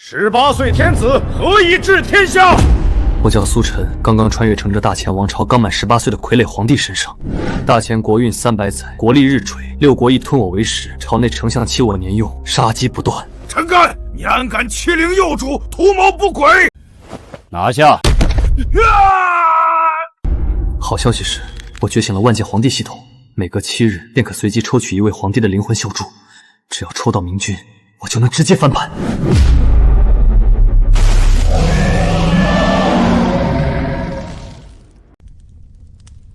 18岁天子何以治天下？我叫苏晨，刚刚穿越乘着大前王朝刚满18岁的傀儡皇帝身上。大前国运300载，国力日垂，六国亦吞我为食，朝内丞相欺我年幼，杀机不断。陈干，你安敢欺凌幼主，图谋不轨！拿下！好消息是，我觉醒了万界皇帝系统，每隔7日便可随机抽取一位皇帝的灵魂秀柱，只要抽到明君，我就能直接翻盘。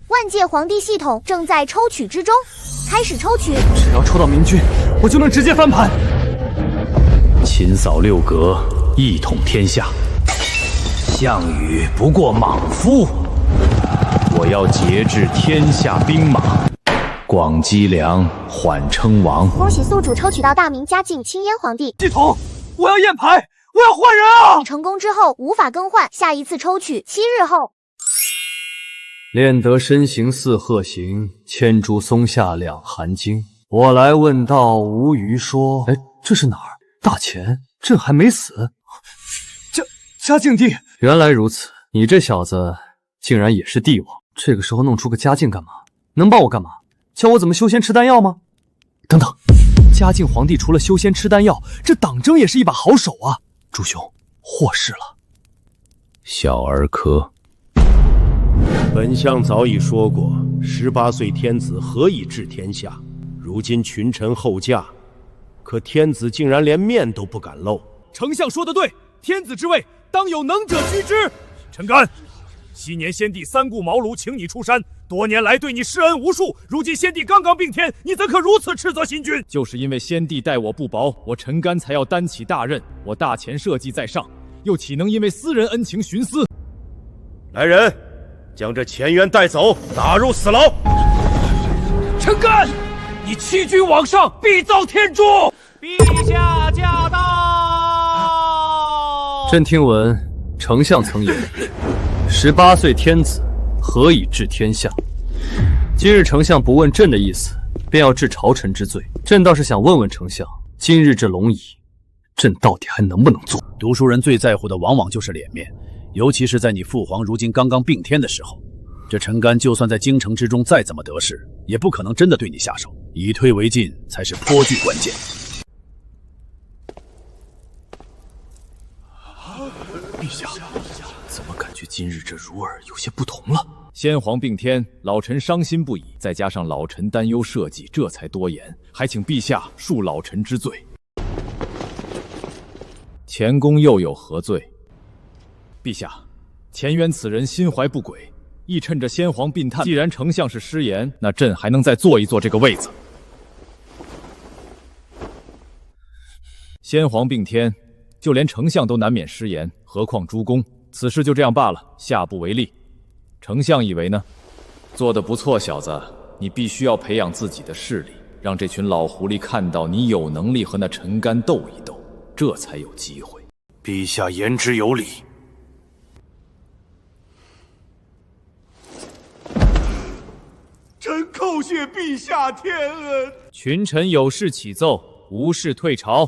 万界皇帝系统正在抽取之中，开始抽取。只要抽到明君，我就能直接翻盘。秦扫六阁，一统天下。项羽不过莽夫，我要节制天下兵马，广积粮，缓称王。恭喜宿主抽取到大明嘉靖青燕皇帝系统，我要验牌，我要换人啊！你成功之后无法更换，下一次抽取7日后。练得身形似鹤行，千株松下两寒经。我来问道，无虞说：“哎，这是哪儿？大前，朕还没死。嘉靖帝，原来如此，你这小子竟然也是帝王。这个时候弄出个嘉靖干嘛？能帮我干嘛？教我怎么修仙吃丹药吗？等等，嘉靖皇帝除了修仙吃丹药，这党争也是一把好手啊！朱兄，祸事了。小儿科。本相早已说过，18岁天子何以治天下？如今群臣后驾，可天子竟然连面都不敢露。丞相说得对，天子之位当有能者居之。陈干，昔年先帝三顾茅庐请你出山，多年来对你施恩无数，如今先帝刚刚并天，你怎可如此斥责新君？就是因为先帝待我不薄，我陈干才要担起大任。我大前社稷在上，又岂能因为私人恩情徇私？来人，将这前渊带走，打入死牢。陈干，你欺君罔上，必遭天诛！陛下驾到！朕听闻丞相曾言，18岁天子何以治天下？今日丞相不问朕的意思，便要治朝臣之罪。朕倒是想问问丞相，今日这龙椅，朕到底还能不能做？读书人最在乎的往往就是脸面，尤其是在你父皇如今刚刚并天的时候。这陈干就算在京城之中再怎么得势，也不可能真的对你下手。以退为进才是颇具关键。陛下，怎么感觉今日这如儿有些不同了？先皇并天，老臣伤心不已，再加上老臣担忧社稷，这才多言，还请陛下恕老臣之罪。前公又有何罪？陛下，前渊此人心怀不轨，亦趁着先皇病榻，既然丞相是失言，那朕还能再坐一坐这个位子。先皇并天，就连丞相都难免失言，何况诸公？此事就这样罢了，下不为例。丞相以为呢？做得不错，小子，你必须要培养自己的势力，让这群老狐狸看到你有能力和那陈干斗一斗，这才有机会。陛下言之有理。臣叩谢陛下天恩。群臣有事启奏，无事退朝。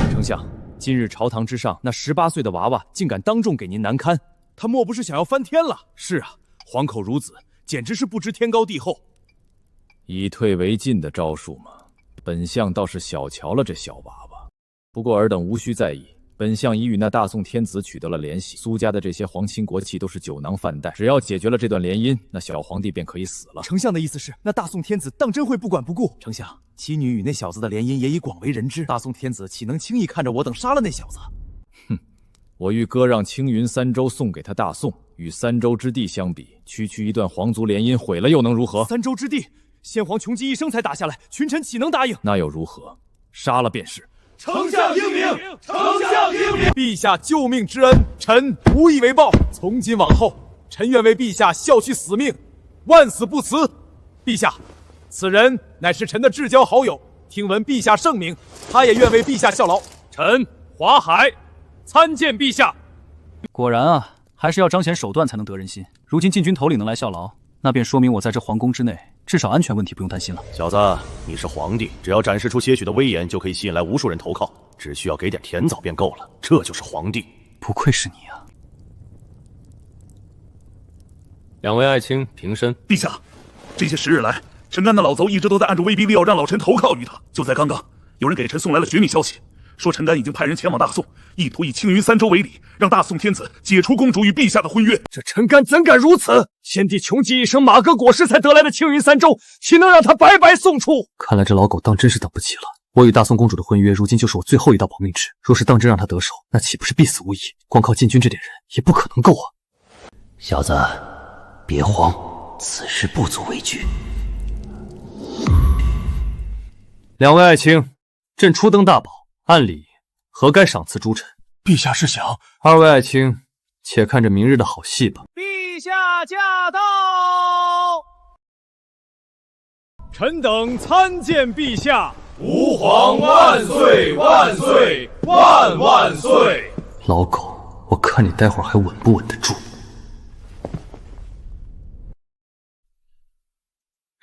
丞相，今日朝堂之上，那18岁的娃娃竟敢当众给您难堪，他莫不是想要翻天了？是啊，皇口孺子，简直是不知天高地厚。以退为进的招数嘛，本相倒是小瞧了这小娃娃。不过尔等无需在意，本相已与那大宋天子取得了联系，苏家的这些皇亲国戚都是酒囊饭袋，只要解决了这段联姻，那小皇帝便可以死了。丞相的意思是，那大宋天子当真会不管不顾？丞相，妻女与那小子的联姻也已广为人知，大宋天子岂能轻易看着我等杀了那小子？哼，我欲割让青云3州送给他大宋，与3州之地相比，区区一段皇族联姻毁了又能如何？3州之地，先皇穷极一生才打下来，群臣岂能答应？那又如何？杀了便是。丞相英明，丞相英明！陛下救命之恩，臣无以为报。从今往后，臣愿为陛下效去死命，万死不辞。陛下，此人乃是臣的至交好友，听闻陛下圣明，他也愿为陛下效劳。臣华海参见陛下。果然啊，还是要彰显手段才能得人心。如今禁军头领能来效劳，那便说明我在这皇宫之内至少安全问题不用担心了。小子，你是皇帝，只要展示出些许的威严，就可以吸引来无数人投靠，只需要给点甜枣便够了。这就是皇帝。不愧是你啊！两位爱卿平身。陛下，这些时日来，陈干的老邹一直都在按着威逼利诱，让老臣投靠于他。就在刚刚，有人给臣送来了绝密消息，说陈干已经派人前往大宋，意图以青云三州为礼，让大宋天子解除公主与陛下的婚约。这陈干怎敢如此？先帝穷极一生马革裹尸才得来的青云三州，岂能让他白白送出？看来这老狗当真是等不及了。我与大宋公主的婚约，如今就是我最后一道保命纸。若是当真让他得手，那岂不是必死无疑？光靠禁军这点人，也不可能够啊！小子，别慌，此事不足为惧。两位爱卿，朕初登大宝，按理何该赏赐诸臣？陛下是想……二位爱卿，且看着明日的好戏吧。陛下驾到！臣等参见陛下。吾皇万岁万岁万万岁！老狗，我看你待会儿还稳不稳得住？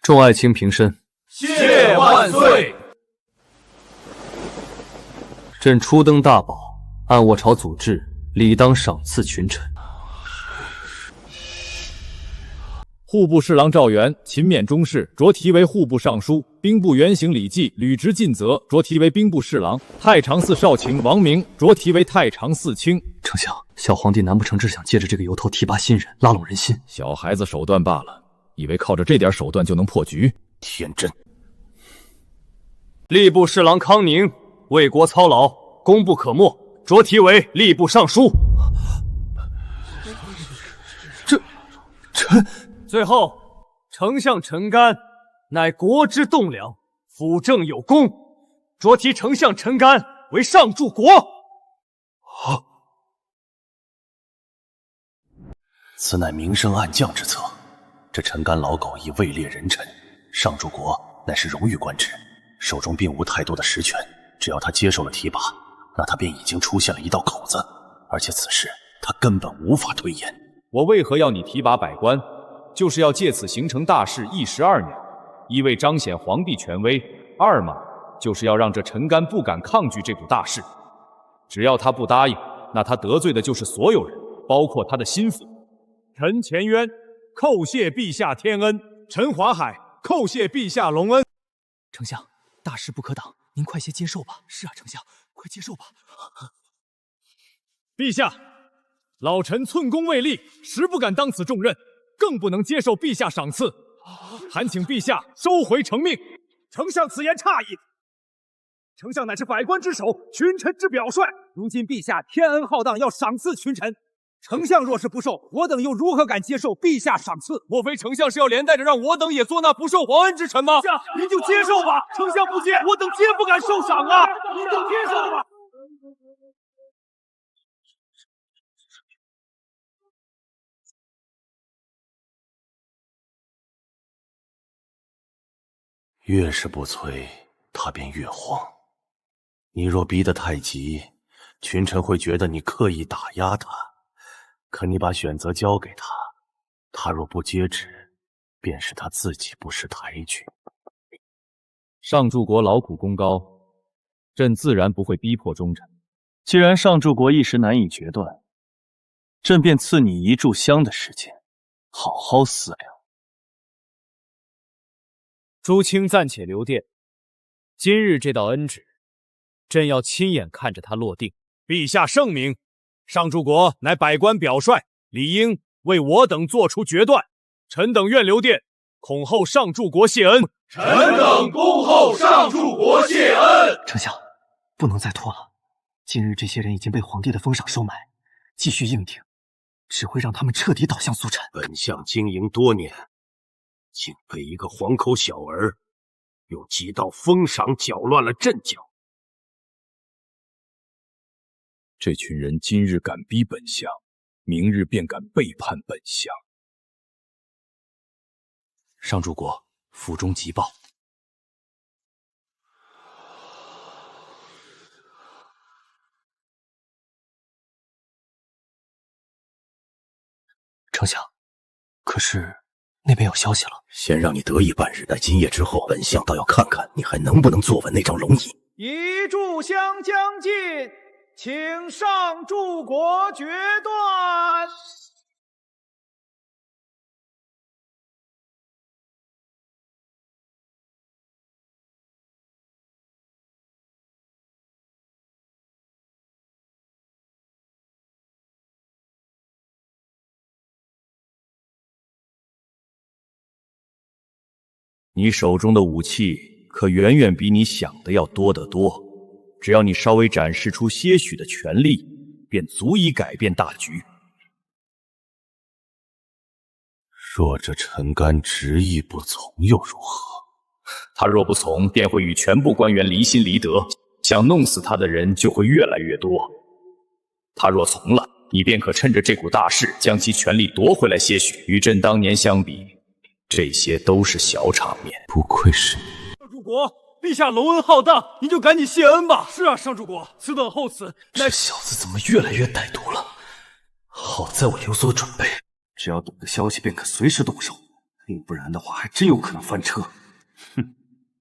众爱卿平身。谢万岁！朕初登大宝，按我朝祖制，理当赏赐群臣。户部侍郎赵元勤勉忠士，擢提为户部尚书；兵部原行李绩履职尽责，擢提为兵部侍郎；太常寺少卿王明擢提为太常寺卿。丞相，小皇帝难不成只想借着这个由头提拔新人，拉拢人心？小孩子手段罢了，以为靠着这点手段就能破局？天真！吏部侍郎康宁为国操劳，功不可没，擢提为吏部尚书。臣。最后，丞相陈干乃国之栋梁，辅政有功，擢提丞相陈干为上柱国。此乃明升暗降之策。这陈干老狗已位列人臣，上柱国乃是荣誉官职，手中并无太多的实权。只要他接受了提拔，那他便已经出现了一道口子，而且此事他根本无法推延。我为何要你提拔百官？就是要借此形成大事，一石二鸟。一为彰显皇帝权威，二嘛，就是要让这陈干不敢抗拒这股大事。只要他不答应，那他得罪的就是所有人，包括他的心腹。臣钱渊叩谢陛下天恩，陈华海叩谢陛下隆恩。丞相，大事不可挡，您快些接受吧。是啊，丞相，快接受吧。陛下，老臣寸功未立，实不敢当此重任，更不能接受陛下赏赐，还请陛下收回成命。丞相此言差矣，丞相乃是百官之首，群臣之表率。如今陛下天恩浩荡，要赏赐群臣，丞相若是不受，我等又如何敢接受陛下赏赐？莫非丞相是要连带着让我等也做那不受皇恩之臣吗？您就接受吧，丞相不接，我等皆不敢受赏啊！您就接受吧。越是不催，他便越慌。你若逼得太急，群臣会觉得你刻意打压他。可你把选择交给他，他若不接旨，便是他自己不识抬举。上柱国劳苦功高，朕自然不会逼迫忠臣。既然上柱国一时难以决断，朕便赐你一炷香的时间，好好思量。朱清暂且留殿，今日这道恩旨，朕要亲眼看着他落定。陛下圣明，上柱国乃百官表率，理应为我等做出决断。臣等愿留殿，恐候上柱国谢恩。臣等恭候上柱国谢恩。丞相，不能再拖了。今日这些人已经被皇帝的封赏收买，继续硬挺，只会让他们彻底倒向苏产。本相经营多年，竟被一个黄口小儿用几道封赏搅乱了阵脚。这群人今日敢逼本相，明日便敢背叛本相。上柱国府中急报。丞相，可是那边有消息了。先让你得意半日，待今夜之后，本相倒要看看你还能不能坐稳那张龙椅。一炷香将尽，请上柱国决断。你手中的武器可远远比你想的要多得多，只要你稍微展示出些许的权力，便足以改变大局。若这陈干执意不从又如何？他若不从，便会与全部官员离心离德，想弄死他的人就会越来越多。他若从了，你便可趁着这股大势，将其权力夺回来些许。与朕当年相比，这些都是小场面。不愧是你，上柱国，陛下隆恩浩荡，您就赶紧谢恩吧。是啊，上柱国，此等厚赐。这小子怎么越来越歹毒了？好在我有所准备，只要等个消息便可随时动手，要不然的话还真有可能翻车。哼，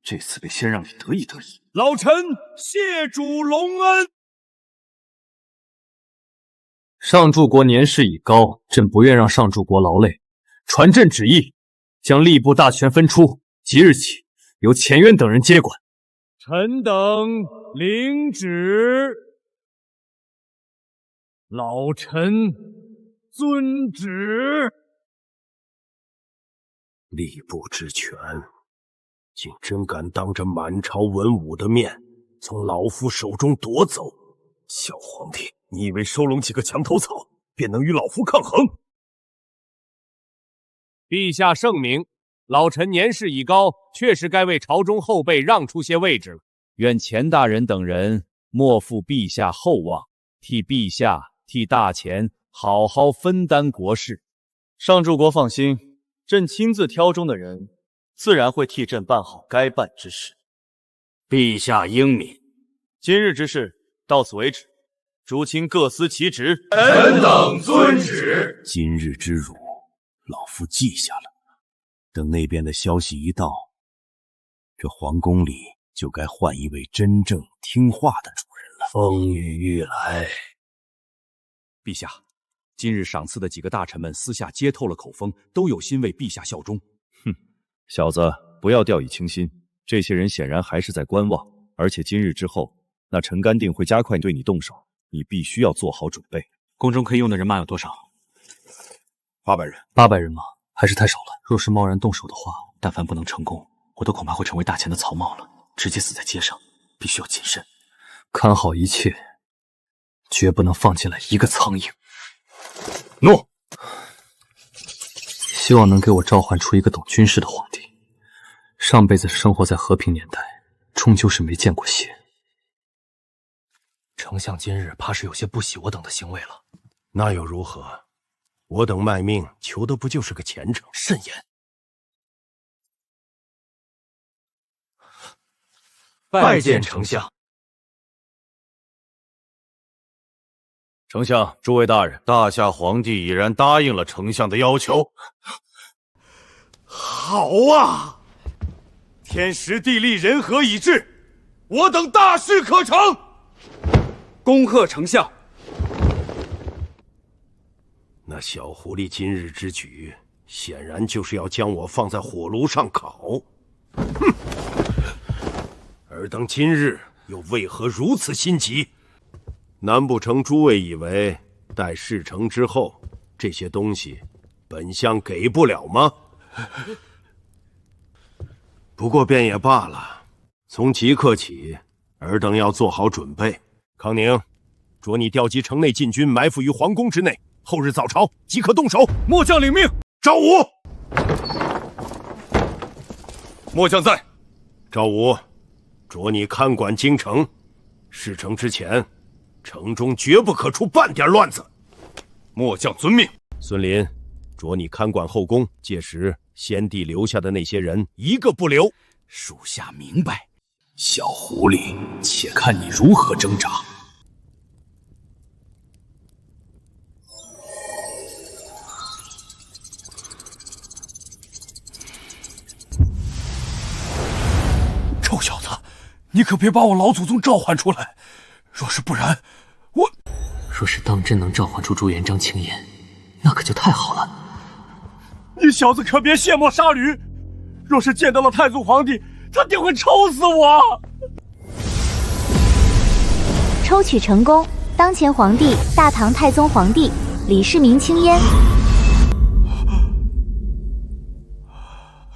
这次得先让你得意得意。老臣谢主隆恩。上柱国年事已高，朕不愿让上柱国劳累，传朕旨意，将吏部大权分出，即日起由钱渊等人接管。臣等领旨。老臣遵旨。吏部之权，竟真敢当着满朝文武的面从老夫手中夺走！小皇帝，你以为收拢几个墙头草便能与老夫抗衡？陛下圣明，老臣年事已高，确实该为朝中后辈让出些位置了。愿钱大人等人莫负陛下厚望，替陛下替大钱好好分担国事。上柱国放心，朕亲自挑中的人，自然会替朕办好该办之事。陛下英明。今日之事到此为止，诸卿各司其职。臣等遵旨。今日之辱，老夫记下了。等那边的消息一到，这皇宫里就该换一位真正听话的主人了。风雨欲来。陛下，今日赏赐的几个大臣们私下接透了口风，都有心为陛下效忠。哼，小子，不要掉以轻心，这些人显然还是在观望，而且今日之后，那陈干定会加快对你动手，你必须要做好准备。宫中可以用的人马有多少？800人。800人吗？还是太少了。若是贸然动手的话，但凡不能成功，我都恐怕会成为大钱的草帽了，直接死在街上。必须要谨慎，看好一切，绝不能放进来一个苍蝇。诺。希望能给我召唤出一个懂军事的皇帝。上辈子生活在和平年代，终究是没见过血。丞相今日怕是有些不喜我等的行为了。那又如何？我等卖命求的不就是个前程？慎言。拜见丞相。丞相，诸位大人，大夏皇帝已然答应了丞相的要求。好啊！天时地利人和已至，我等大事可成。恭贺丞相。那小狐狸今日之举，显然就是要将我放在火炉上烤。哼！尔等今日又为何如此心急？难不成诸位以为待事成之后，这些东西本相给不了吗？不过便也罢了。从即刻起，尔等要做好准备。康宁，着你调集城内禁军，埋伏于皇宫之内。后日早朝即可动手。末将领命。赵武，末将在。赵武，着你看管京城，事成之前，城中绝不可出半点乱子。末将遵命。孙林，着你看管后宫，届时先帝留下的那些人一个不留。属下明白。小狐狸，且看你如何挣扎。你可别把我老祖宗召唤出来，若是不然，我……若是当真能召唤出朱元璋青烟，那可就太好了。你小子可别卸磨杀驴，若是见到了太祖皇帝，他定会抽死我。抽取成功，当前皇帝大唐太宗皇帝李世民青烟。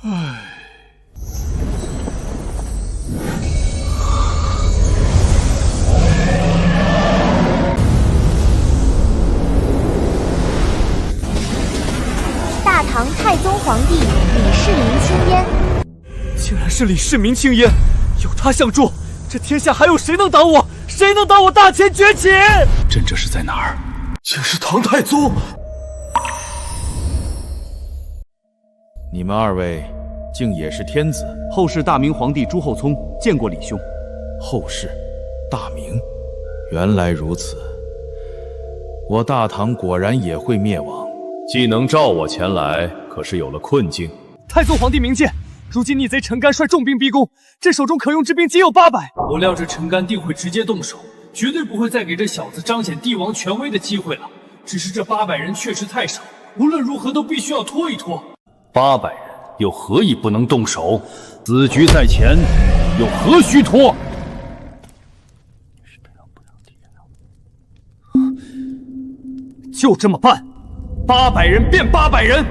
唉。大唐太宗皇帝李世民青烟，竟然是李世民青烟，有他相助，这天下还有谁能挡我？谁能挡我大秦崛起？朕这是在哪儿？竟是唐太宗！你们二位竟也是天子？后世大明皇帝朱厚熜见过李兄。后世大明，原来如此。我大唐果然也会灭亡。既能召我前来，可是有了困境。太宗皇帝明鉴，如今逆贼陈干率重兵逼宫，朕手中可用之兵仅有800。我料这陈干定会直接动手，绝对不会再给这小子彰显帝王权威的机会了。只是这800人确实太少，无论如何都必须要拖一拖。800人又何以不能动手？死局在前，又何须拖？就这么办，800人变800人。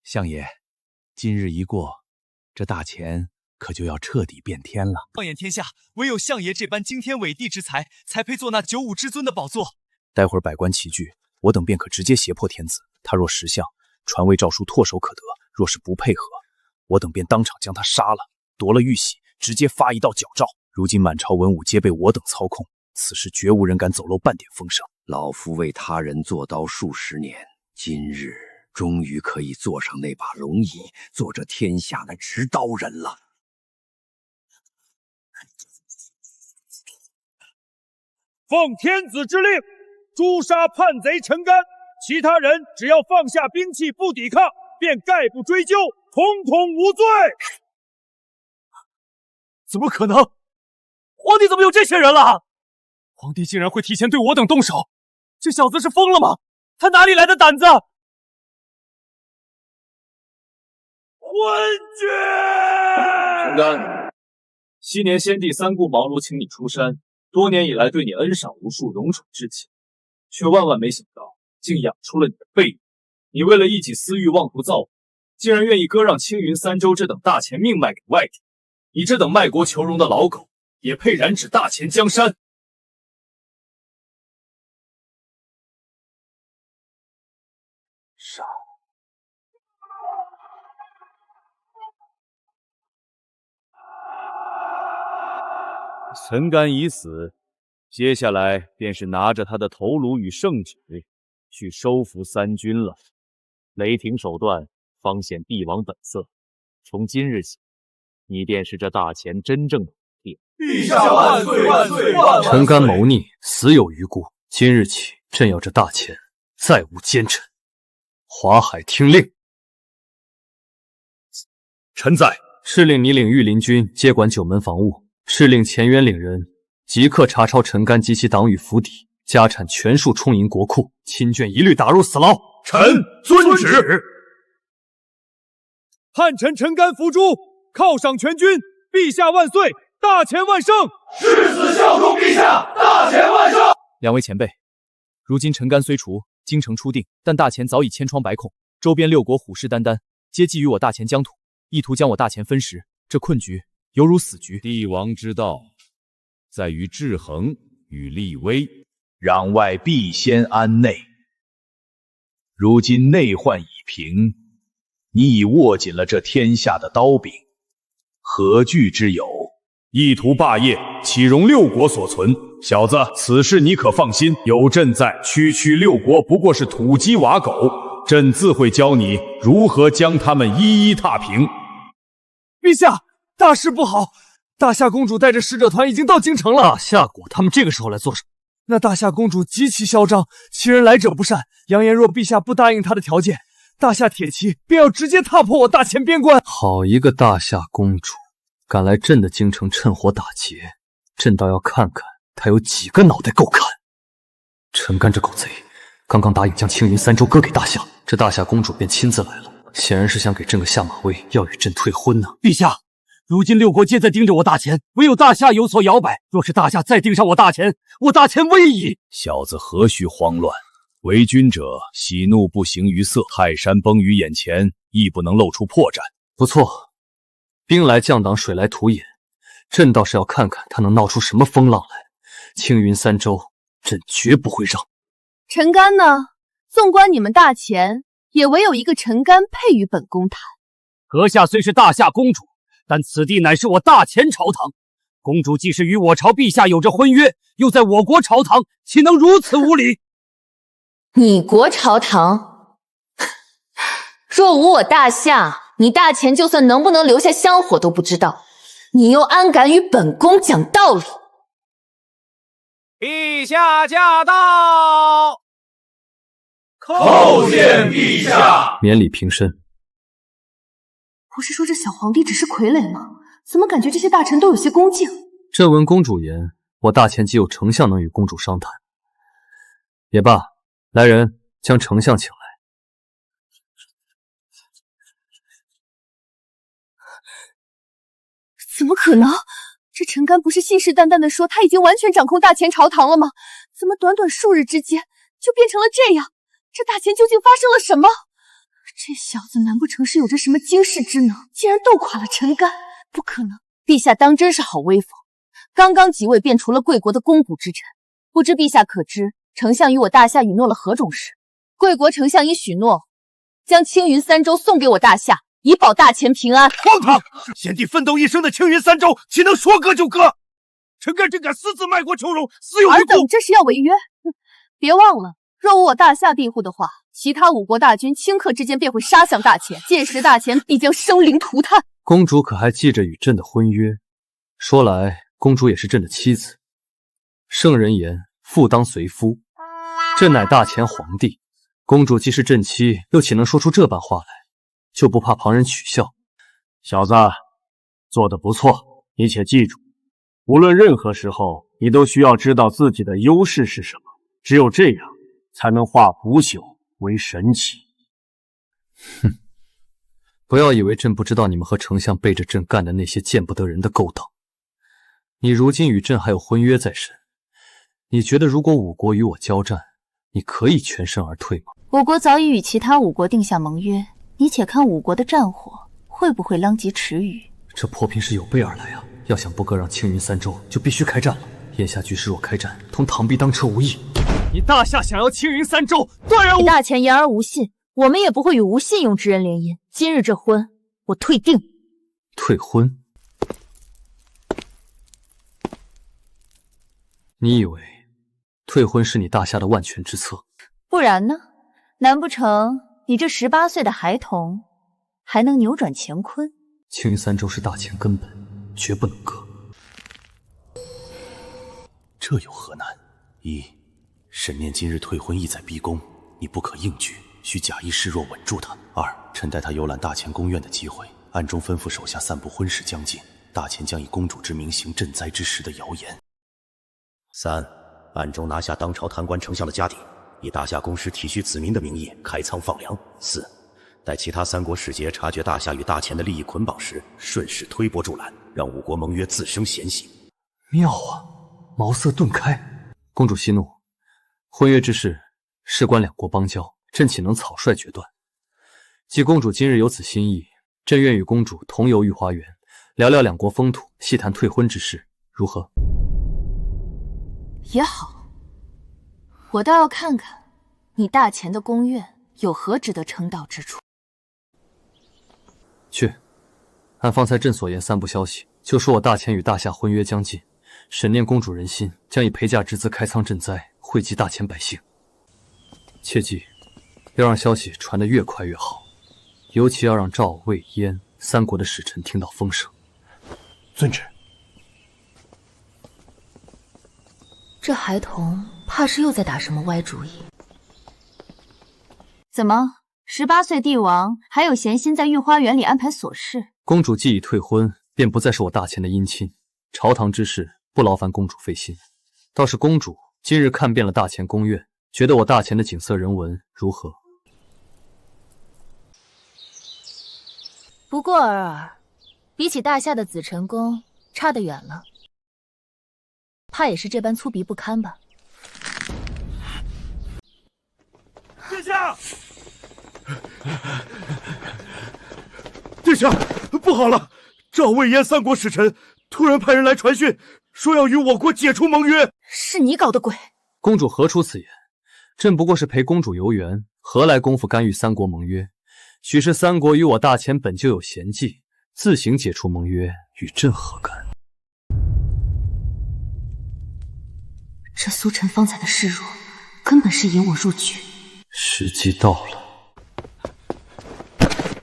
相爷，今日一过，这大钱可就要彻底变天了。放眼天下，唯有相爷这般惊天伟地之才，才配坐那95之尊的宝座。待会儿百官齐聚，我等便可直接胁迫天子。他若识相，传位诏书唾手可得；若是不配合，我等便当场将他杀了，夺了玉玺，直接发一道矫诏。如今满朝文武皆被我等操控，此时绝无人敢走漏半点风声。老夫为他人做刀数十年，今日终于可以坐上那把龙椅，做这天下的执刀人了。奉天子之令，诛杀叛贼陈干，其他人只要放下兵器不抵抗，便概不追究，统统无罪。怎么可能？皇帝怎么有这些人了？皇帝竟然会提前对我等动手，这小子是疯了吗？他哪里来的胆子？昏君！陈干，昔年先帝三顾茅庐请你出山，多年以来对你恩赏无数，荣宠至亲，却万万没想到，竟养出了你的背影。你为了一己私欲妄图造反，竟然愿意割让青云三州这等大钱命脉给外敌。你这等卖国求荣的老狗，也配染指大钱江山？杀！陈干已死，接下来便是拿着他的头颅与圣旨去收服三军了。雷霆手段，方显帝王本色。从今日起，你便是这大钱真正的皇帝。陛下万岁万岁万岁！陈干谋逆，死有余辜。今日起，朕要这大钱再无奸臣。华海听令。臣在。是令你领御林军接管九门防务。是令钱渊领人即刻查抄陈干及其党羽府邸，家产全数充盈国库，亲眷一律打入死牢。臣遵旨。汉臣陈干伏诛，犒赏全军，陛下万岁，大钱万胜！誓死效忠陛下，大钱万胜！两位前辈，如今陈干虽除，京城初定，但大钱早已千疮百孔，周边6国虎视眈眈，皆觊觎我大钱疆土，意图将我大钱分食。这困局犹如死局。帝王之道，在于制衡与立威，攘外必先安内。如今内患已平，你已握紧了这天下的刀柄，何惧之有？意图霸业，岂容六国所存？小子，此事你可放心，有朕在，区区六国不过是土鸡瓦狗，朕自会教你如何将他们一一踏平。陛下，大事不好！大夏公主带着使者团已经到京城了。大夏国，他们这个时候来做什么？那大夏公主极其嚣张，其人来者不善，扬言若陛下不答应她的条件，大夏铁骑便要直接踏破我大前边关。好一个大夏公主，敢来朕的京城趁火打劫，朕倒要看看她有几个脑袋够砍。陈干这狗贼，刚刚答应将青云三州割给大夏，这大夏公主便亲自来了，显然是想给朕个下马威，要与朕退婚呢。陛下，如今六国皆在盯着我大钱，唯有大夏有所摇摆。若是大夏再盯上我大钱，我大钱危矣。小子何须慌乱？为君者，喜怒不形于色。泰山崩于眼前，亦不能露出破绽。不错，兵来将挡，水来土掩，朕倒是要看看他能闹出什么风浪来。青云三州，朕绝不会让。陈干呢？纵观你们大钱，也唯有一个陈干配与本公坛。阁下虽是大夏公主，但此地乃是我大钱朝堂。公主既是与我朝陛下有着婚约，又在我国朝堂，岂能如此无礼？你国朝堂，若无我大夏，你大钱就算能不能留下香火都不知道，你又安敢与本宫讲道理？陛下驾到！叩见陛下！免礼平身。不是说这小皇帝只是傀儡吗？怎么感觉这些大臣都有些恭敬？朕闻公主言，我大钱既有丞相能与公主商谈。也罢，来人，将丞相请来。怎么可能？这陈干不是信誓旦旦的说他已经完全掌控大钱朝堂了吗？怎么短短数日之间就变成了这样？这大钱究竟发生了什么？这小子难不成是有着什么惊世之能，竟然斗垮了陈干？不可能！陛下当真是好威风，刚刚即位便除了贵国的肱骨之臣，不知陛下可知丞相与我大夏允诺了何种事？贵国丞相已许诺将青云三州送给我大夏，以保大钱平安。荒唐！先帝奋斗一生的青云三州，岂能说割就割？陈干真敢私自卖国求荣，私有尔等这是要违约！别忘了，若无我大夏庇护的话，其他五国大军顷刻之间便会杀向大钱，届时大钱必将生灵涂炭。公主可还记着与朕的婚约？说来，公主也是朕的妻子。圣人言，妇当随夫。朕乃大钱皇帝，公主既是朕妻，又岂能说出这般话来？就不怕旁人取笑？小子，做得不错，你且记住，无论任何时候，你都需要知道自己的优势是什么，只有这样，才能化腐朽为神奇。哼！不要以为朕不知道你们和丞相背着朕干的那些见不得人的勾当。你如今与朕还有婚约在身，你觉得如果五国与我交战，你可以全身而退吗？我国早已与其他五国定下盟约，你且看五国的战火会不会殃及池鱼。这破嫔是有备而来啊！要想不割让青云三州，就必须开战了。眼下局势若开战，同螳臂当车无异。你大夏想要青云三州，断然无。大钱言而无信，我们也不会与无信用之人联姻。今日这婚，我退订。退婚？你以为退婚是你大夏的万全之策？不然呢？难不成你这18岁的孩童还能扭转乾坤？青云三州是大钱根本，绝不能割。这有何难？一，沈念今日退婚意在逼宫，你不可硬拒，需假意示弱稳住他。二，趁待他游览大钱宫院的机会，暗中吩咐手下散布婚事将近，大钱将以公主之名行赈灾之实的谣言。三，暗中拿下当朝贪官丞相的家底，以大夏公师体恤子民的名义开仓放粮。四，待其他三国使节察觉大夏与大钱的利益捆绑时，顺势推波助澜，让五国盟约自生嫌隙。妙啊！茅塞顿开。公主息怒，婚约之事事关两国邦交，朕岂能草率决断？既公主今日有此心意，朕愿与公主同游御花园，聊聊两国风土，细谈退婚之事，如何？也好，我倒要看看你大钱的宫院有何值得称道之处。去，按方才朕所言散布消息，就说我大前与大夏婚约将近，沈念公主仁心，将以陪嫁之资开仓赈灾，惠及大前百姓。切记，要让消息传得越快越好，尤其要让赵、魏、燕三国的使臣听到风声。遵旨。这孩童怕是又在打什么歪主意。怎么，18岁帝王还有闲心在御花园里安排琐事？公主既已退婚，便不再是我大前的姻亲，朝堂之事不劳烦公主费心。倒是公主今日看遍了大前宫苑，觉得我大前的景色人文如何？不过尔尔，比起大夏的紫宸宫，差得远了。怕也是这般粗鄙不堪吧？殿下，殿下，不好了！赵、魏、燕三国使臣突然派人来传讯，说要与我国解除盟约。是你搞的鬼！公主何出此言？朕不过是陪公主游园，何来功夫干预三国盟约？许是三国与我大前本就有嫌忌，自行解除盟约，与朕何干？这苏晨方才的示弱，根本是引我入局。时机到了。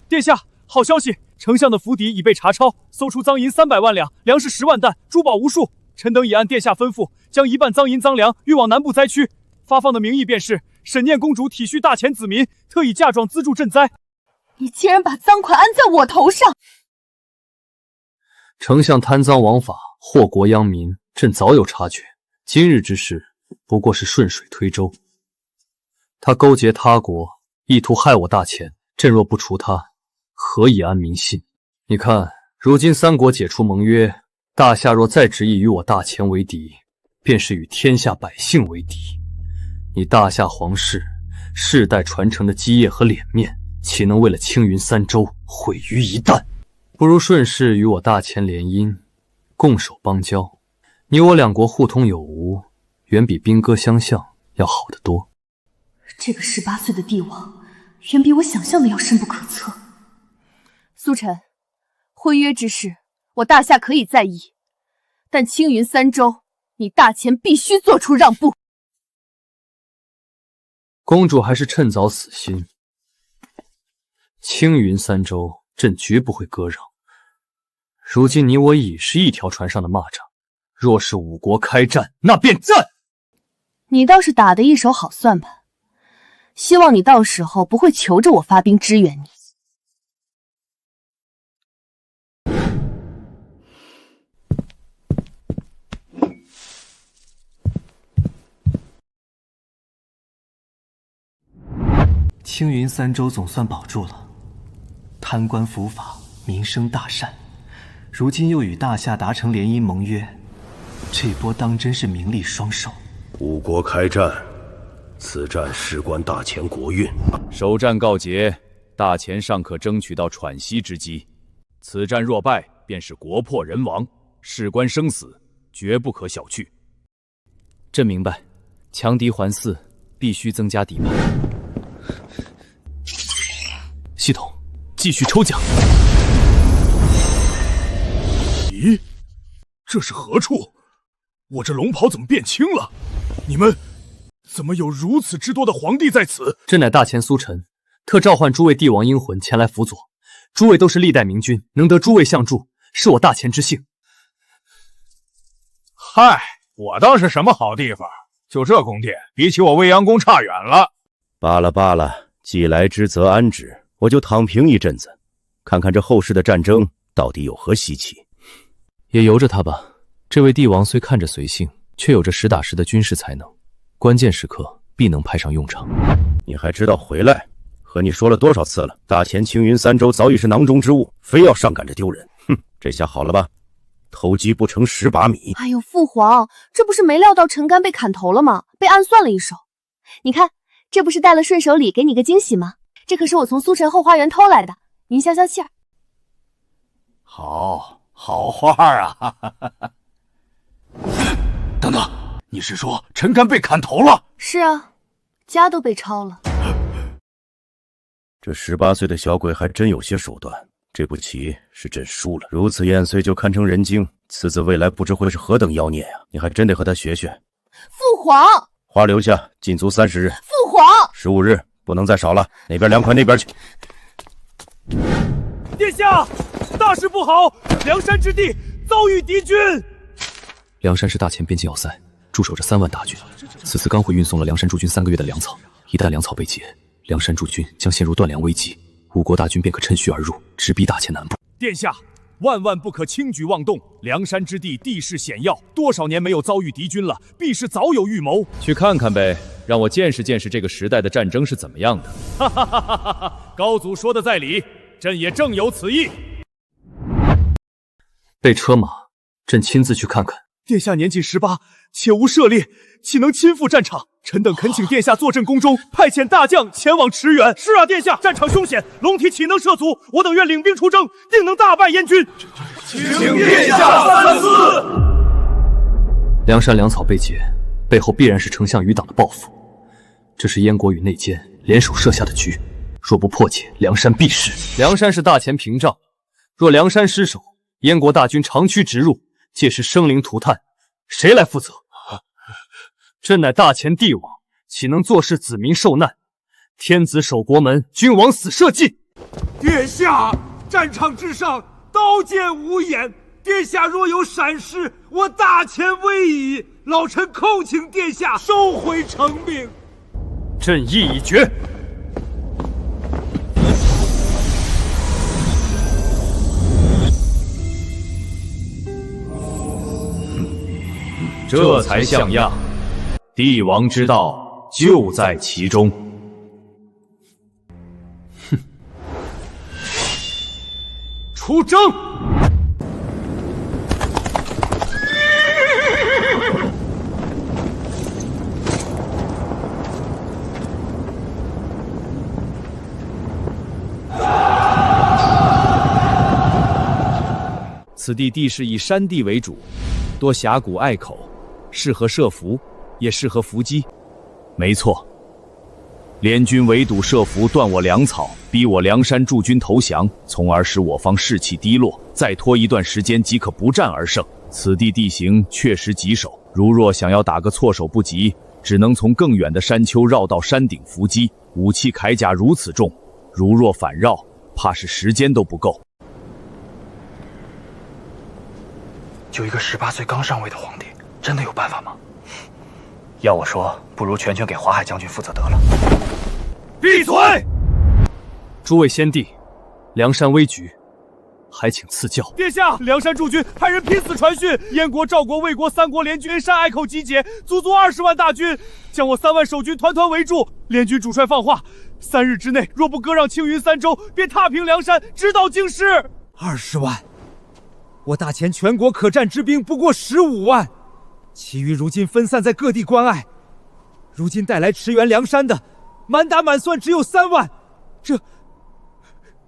殿下，好消息！丞相的府邸已被查抄，搜出赃银300万两，粮食10万担，珠宝无数。臣等已按殿下吩咐，将一半赃银赃粮运往南部灾区。发放的名义便是沈念公主体恤大前子民，特以嫁妆资助赈灾。你竟然把赃款安在我头上！丞相贪赃枉法，祸国殃民，朕早有察觉。今日之事不过是顺水推舟。他勾结他国，意图害我大前，朕若不除他，何以安民心？你看，如今三国解除盟约，大夏若再执意与我大前为敌，便是与天下百姓为敌。你大夏皇室世代传承的基业和脸面，岂能为了青云三州毁于一旦？不如顺势与我大前联姻，共守邦交。你我两国互通有无，远比兵戈相向要好得多。这个18岁的帝王，远比我想象的要深不可测。苏晨，婚约之事，我大夏可以在意，但青云三州，你大前必须做出让步。公主还是趁早死心。青云三州，朕绝不会割让。如今你我已是一条船上的蚂蚱。若是五国开战，那便战。你倒是打得一手好算盘，希望你到时候不会求着我发兵支援你。青云三州总算保住了，贪官伏法，民生大善，如今又与大夏达成联姻盟约。这波当真是名利双收。五国开战，此战事关大前国运。首战告捷，大前尚可争取到喘息之机。此战若败，便是国破人亡，事关生死，绝不可小觑。朕明白，强敌环伺，必须增加底牌。系统，继续抽奖。咦，这是何处？我这龙袍怎么变轻了？你们怎么有如此之多的皇帝在此？朕乃大前苏晨，特召唤诸位帝王英魂前来辅佐。诸位都是历代明君，能得诸位相助，是我大前之幸。嗨，我倒是什么好地方，就这宫殿，比起我未央宫差远了。罢了罢了，既来之则安之，我就躺平一阵子，看看这后世的战争到底有何稀奇。也由着他吧。这位帝王虽看着随性，却有着实打实的军事才能，关键时刻必能派上用场。你还知道回来？和你说了多少次了，大前青云三州早已是囊中之物，非要上赶着丢人。哼，这下好了吧？偷鸡不成蚀把米。哎呦，父皇，这不是没料到陈干被砍头了吗？被暗算了一手。你看，这不是带了顺手礼给你个惊喜吗？这可是我从苏晨后花园偷来的，您消消气儿。好话啊！等等，你是说陈干被砍头了？是啊，家都被抄了。这18岁的小鬼还真有些手段，这步棋是朕输了。如此延绥就堪称人精，此子未来不知会是何等妖孽呀！你还真得和他学学。父皇，话留下，禁足30日。父皇，15日不能再少了。那边凉快，那边去。殿下，大事不好！梁山之地遭遇敌军。梁山是大前边境要塞，驻守着3万大军。此次刚回运送了梁山驻军3个月的粮草，一旦粮草被劫，梁山驻军将陷入断粮危机，吴国大军便可趁虚而入，直逼大前南部。殿下，万万不可轻举妄动！梁山之地地势险要，多少年没有遭遇敌军了，必是早有预谋。去看看呗，让我见识见识这个时代的战争是怎么样的。哈哈哈哈哈哈！高祖说的在理，朕也正有此意。备车马，朕亲自去看看。殿下年仅18，且无涉猎，岂能亲赴战场？臣等恳请殿下坐镇宫中，派遣大将前往驰援。是啊，殿下，战场凶险，龙体岂能涉足？我等愿领兵出征，定能大败燕军。请殿下三思。梁山粮草被劫，背后必然是丞相余党的报复。这是燕国与内奸联手设下的局，若不破解，梁山必失。梁山是大前屏障，若梁山失守，燕国大军长驱直入，届时生灵涂炭，谁来负责？朕乃大前帝王，岂能坐视子民受难？天子守国门，君王死社稷。殿下，战场之上，刀剑无眼。殿下若有闪失，我大前危矣。老臣叩请殿下收回成命。朕意已决。这才像样。帝王之道就在其中。哼！出征！此地地势以山地为主，多峡谷隘口，适合设伏，也适合伏击。没错，联军围堵设伏，断我粮草，逼我梁山驻军投降，从而使我方士气低落。再拖一段时间，即可不战而胜。此地地形确实棘手，如若想要打个措手不及，只能从更远的山丘绕到山顶伏击。武器铠甲如此重，如若反绕，怕是时间都不够。就一个18岁刚上位的皇帝，真的有办法吗？要我说，不如全权给华海将军负责得了。闭嘴！诸位先帝，梁山危局，还请赐教。殿下，梁山驻军派人拼死传讯，燕国、赵国、魏国3国联军山隘口集结，足足20万大军，将我3万守军团团围住。联军主帅放话，3日之内若不割让青云3州，便踏平梁山，直捣京师。20万。我大前全国可战之兵不过15万，其余如今分散在各地关隘。如今带来驰援梁山的，满打满算只有3万，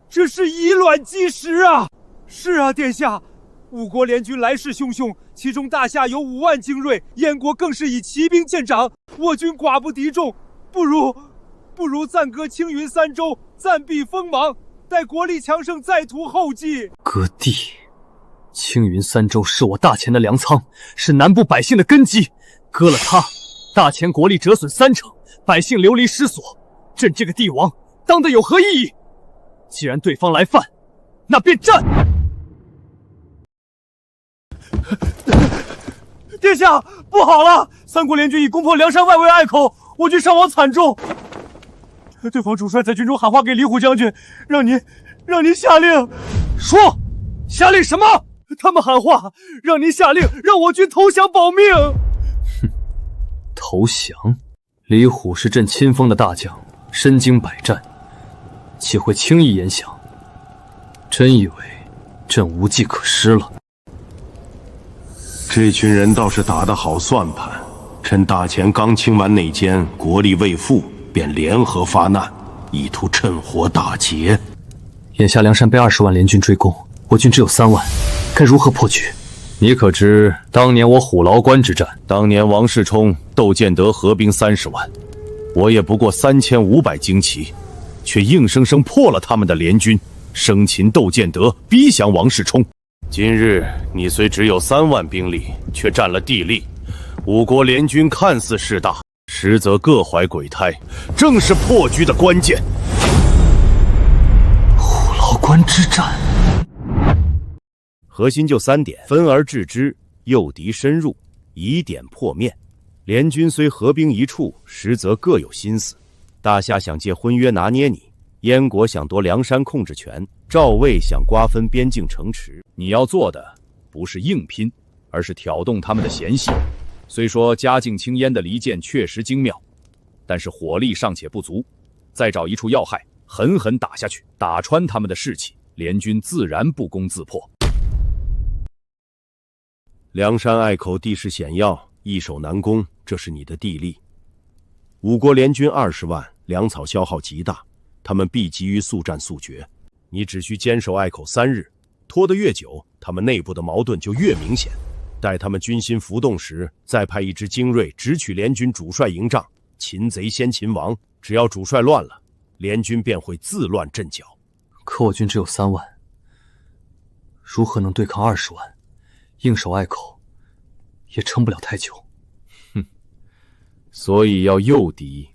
这是以卵击石啊！是啊，殿下，五国联军来势汹汹，其中大夏有5万精锐，燕国更是以骑兵见长，我军寡不敌众，不如暂割青云3州，暂避锋芒，待国力强盛再图后继。割地。青云3州是我大前的粮仓，是南部百姓的根基。割了它，大前国力折损30%，百姓流离失所。朕这个帝王当得有何意义？既然对方来犯，那便战！殿下，不好了！3国联军已攻破梁山外围隘口，我军伤亡惨重。对方主帅在军中喊话给李虎将军，让您下令。说，下令什么？他们喊话，让您下令，让我军投降保命。哼，投降？李虎是朕亲封的大将，身经百战，岂会轻易言降？真以为朕无计可施了？这群人倒是打得好算盘，趁大前刚清完内奸，国力未复，便联合发难，意图趁火打劫。眼下梁山被20万联军追攻，我军只有3万，该如何破局？你可知当年我虎牢关之战，当年王世充、窦建德合兵30万，我也不过3500精骑，却硬生生破了他们的联军。生擒窦建德，逼降王世充。今日你虽只有3万兵力，却占了地利。五国联军看似势大，实则各怀鬼胎，正是破局的关键。虎牢关之战，核心就3点：分而治之，诱敌深入，以点破面。联军虽合兵一处，实则各有心思。大夏想借婚约拿捏你，燕国想夺梁山控制权，赵魏想瓜分边境城池。你要做的不是硬拼，而是挑动他们的嫌隙。虽说嘉靖清燕的离间确实精妙，但是火力尚且不足，再找一处要害，狠狠打下去，打穿他们的士气，联军自然不攻自破。梁山隘口地势险要，易守难攻，这是你的地利。五国联军20万，粮草消耗极大，他们必急于速战速决。你只需坚守隘口3日，拖得越久，他们内部的矛盾就越明显。待他们军心浮动时，再派一支精锐直取联军主帅营帐，擒贼先擒王。只要主帅乱了，联军便会自乱阵脚。可我军只有3万，如何能对抗20万？硬守隘口，也撑不了太久。所以要诱敌。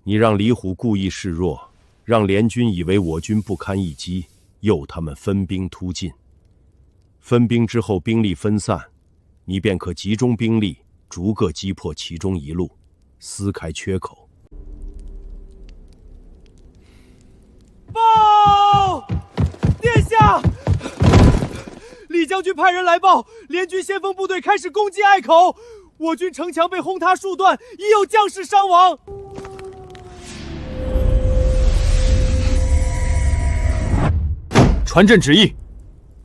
你让李虎故意示弱，让联军以为我军不堪一击，诱他们分兵突进。分兵之后兵力分散，你便可集中兵力，逐个击破其中一路，撕开缺口。报！殿下，李将军派人来报，联军先锋部队开始攻击隘口，我军城墙被轰塌数段，已有将士伤亡。传朕旨意，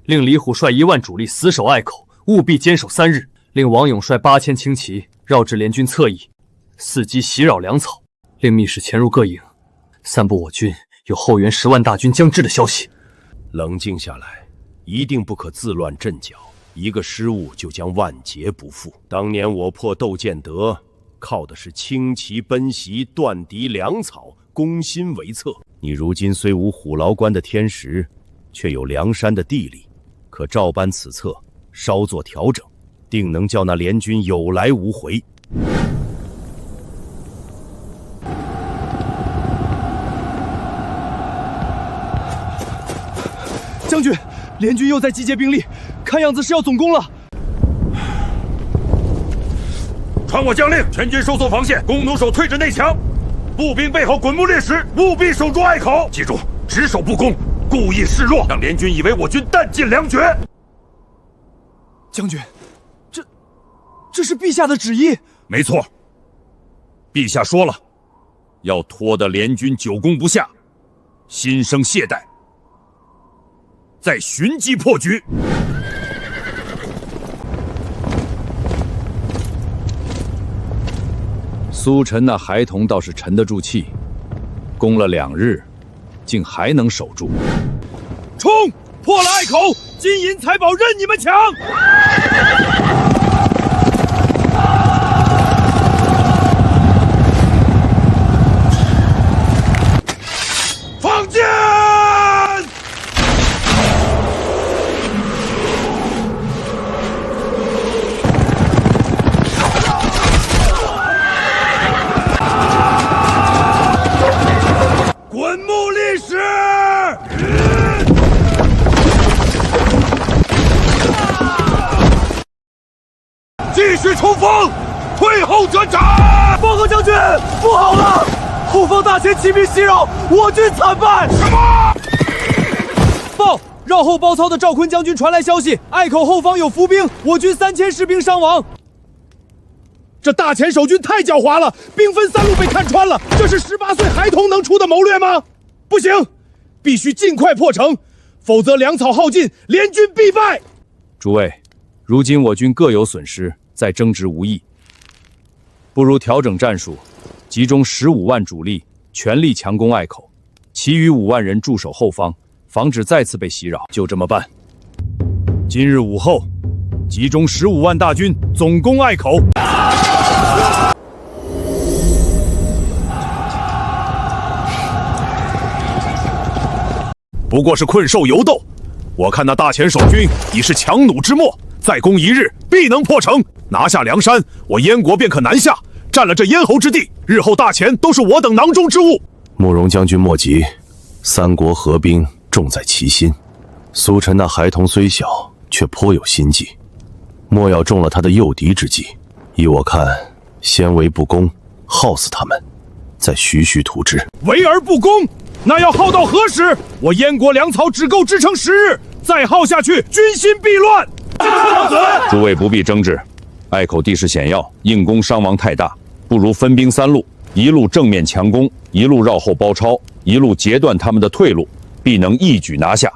令李虎率1万主力死守隘口，务必坚守3日。令王勇率8000轻骑绕至联军侧翼，伺机袭扰粮草。令密使潜入各营，散布我军有后援10万大军将至的消息。冷静下来，一定不可自乱阵脚。一个失误就将万劫不复。当年我破窦建德，靠的是轻骑奔袭，断敌粮草，攻心为策。你如今虽无虎牢关的天时，却有梁山的地利，可照搬此策，稍作调整，定能叫那联军有来无回。将军，联军又在集结兵力，看样子是要总攻了。传我将令，全军收缩防线，弓弩手退至内墙，步兵背后滚木列石，务必守住隘口。记住，只守不攻，故意示弱，让联军以为我军弹尽粮绝。将军，这是陛下的旨意。没错，陛下说了，要拖得联军久攻不下，心生懈怠，再寻机破局。苏晨那孩童倒是沉得住气，攻了2日，竟还能守住。冲！破了隘口，金银财宝任你们抢！放箭！滚木立石！继续冲锋，退后者斩！报告将军，不好了！后方大前骑兵袭扰，我军惨败！什么？报！绕后包操的赵坤将军传来消息，隘口后方有伏兵，我军3000士兵伤亡。这大前守军太狡猾了，兵分3路被看穿了，这是18岁孩童能出的谋略吗？不行，必须尽快破城，否则粮草耗尽，联军必败。诸位，如今我军各有损失，再争执无益，不如调整战术，集中15万主力，全力强攻隘口，其余5万人驻守后方，防止再次被袭扰。就这么办。今日午后，集中15万大军，总攻隘口。不过是困兽犹斗。我看那大前守军已是强弩之末，再攻一日，必能破城。拿下梁山，我燕国便可南下。占了这咽喉之地，日后大钱都是我等囊中之物。慕容将军莫急，三国合兵重在其心。苏晨那孩童虽小，却颇有心计，莫要中了他的诱敌之计。依我看，先为不攻，耗死他们，再徐徐图之。围而不攻，那要耗到何时？我燕国粮草只够支撑10日，再耗下去，军心必乱。诸位不必争执，隘口地势险要，硬攻伤亡太大，不如分兵3路，一路正面强攻，一路绕后包抄，一路截断他们的退路，必能一举拿下。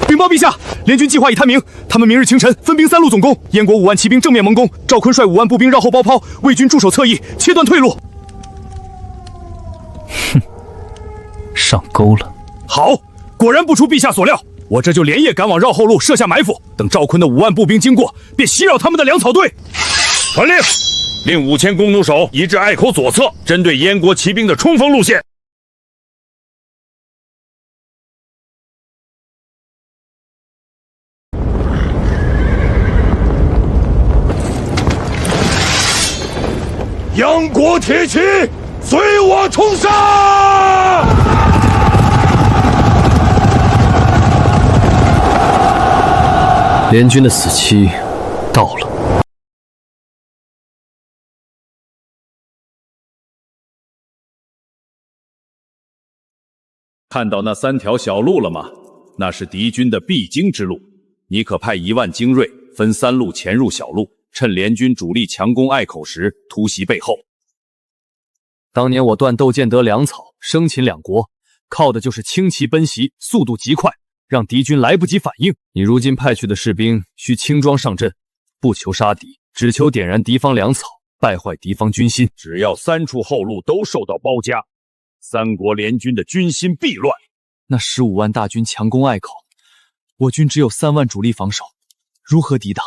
禀报陛下，联军计划已探明，他们明日清晨分兵3路总攻，燕国5万骑兵正面猛攻，赵坤率5万步兵绕后包抄，魏军驻守侧翼，切断退路。哼，上钩了。好，果然不出陛下所料，我这就连夜赶往绕后路设下埋伏，等赵坤的5万步兵经过，便袭扰他们的粮草队。传令，令5000弓弩手移至隘口左侧，针对燕国骑兵的冲锋路线。杨国铁骑，随我冲杀！联军的死期到了。看到那3条小路了吗？那是敌军的必经之路。你可派1万精锐分3路潜入小路，趁联军主力强攻隘口时突袭背后。当年我断窦建德粮草，生擒2国，靠的就是轻骑奔袭，速度极快，让敌军来不及反应。你如今派去的士兵需轻装上阵，不求杀敌，只求点燃敌方粮草，败坏敌方军心。只要3处后路都受到包夹，3国联军的军心必乱。那15万大军强攻隘口，我军只有3万主力防守，如何抵挡？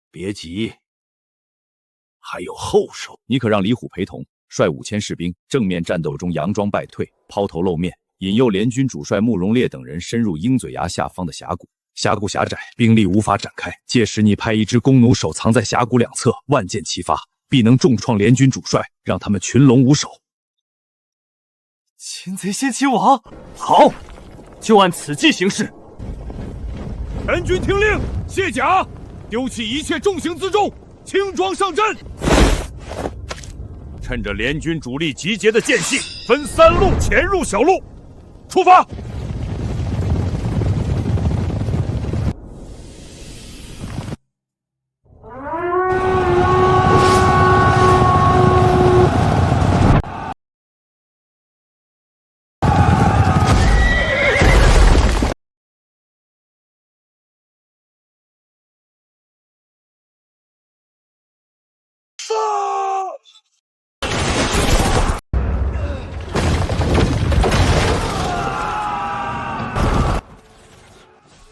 别急，还有后手。你可让李虎陪同，率5000士兵正面战斗中佯装败退，抛头露面，引诱联军主帅慕容烈等人深入鹰嘴崖下方的峡谷。峡谷狭窄，兵力无法展开。届时你派1支弓弩手藏在峡谷两侧，万箭齐发，必能重创联军主帅，让他们群龙无首。擒贼先擒王，好，就按此计行事。全军听令，卸甲，丢弃一切重型辎重，轻装上阵。趁着联军主力集结的间隙，分3路潜入小路，出发。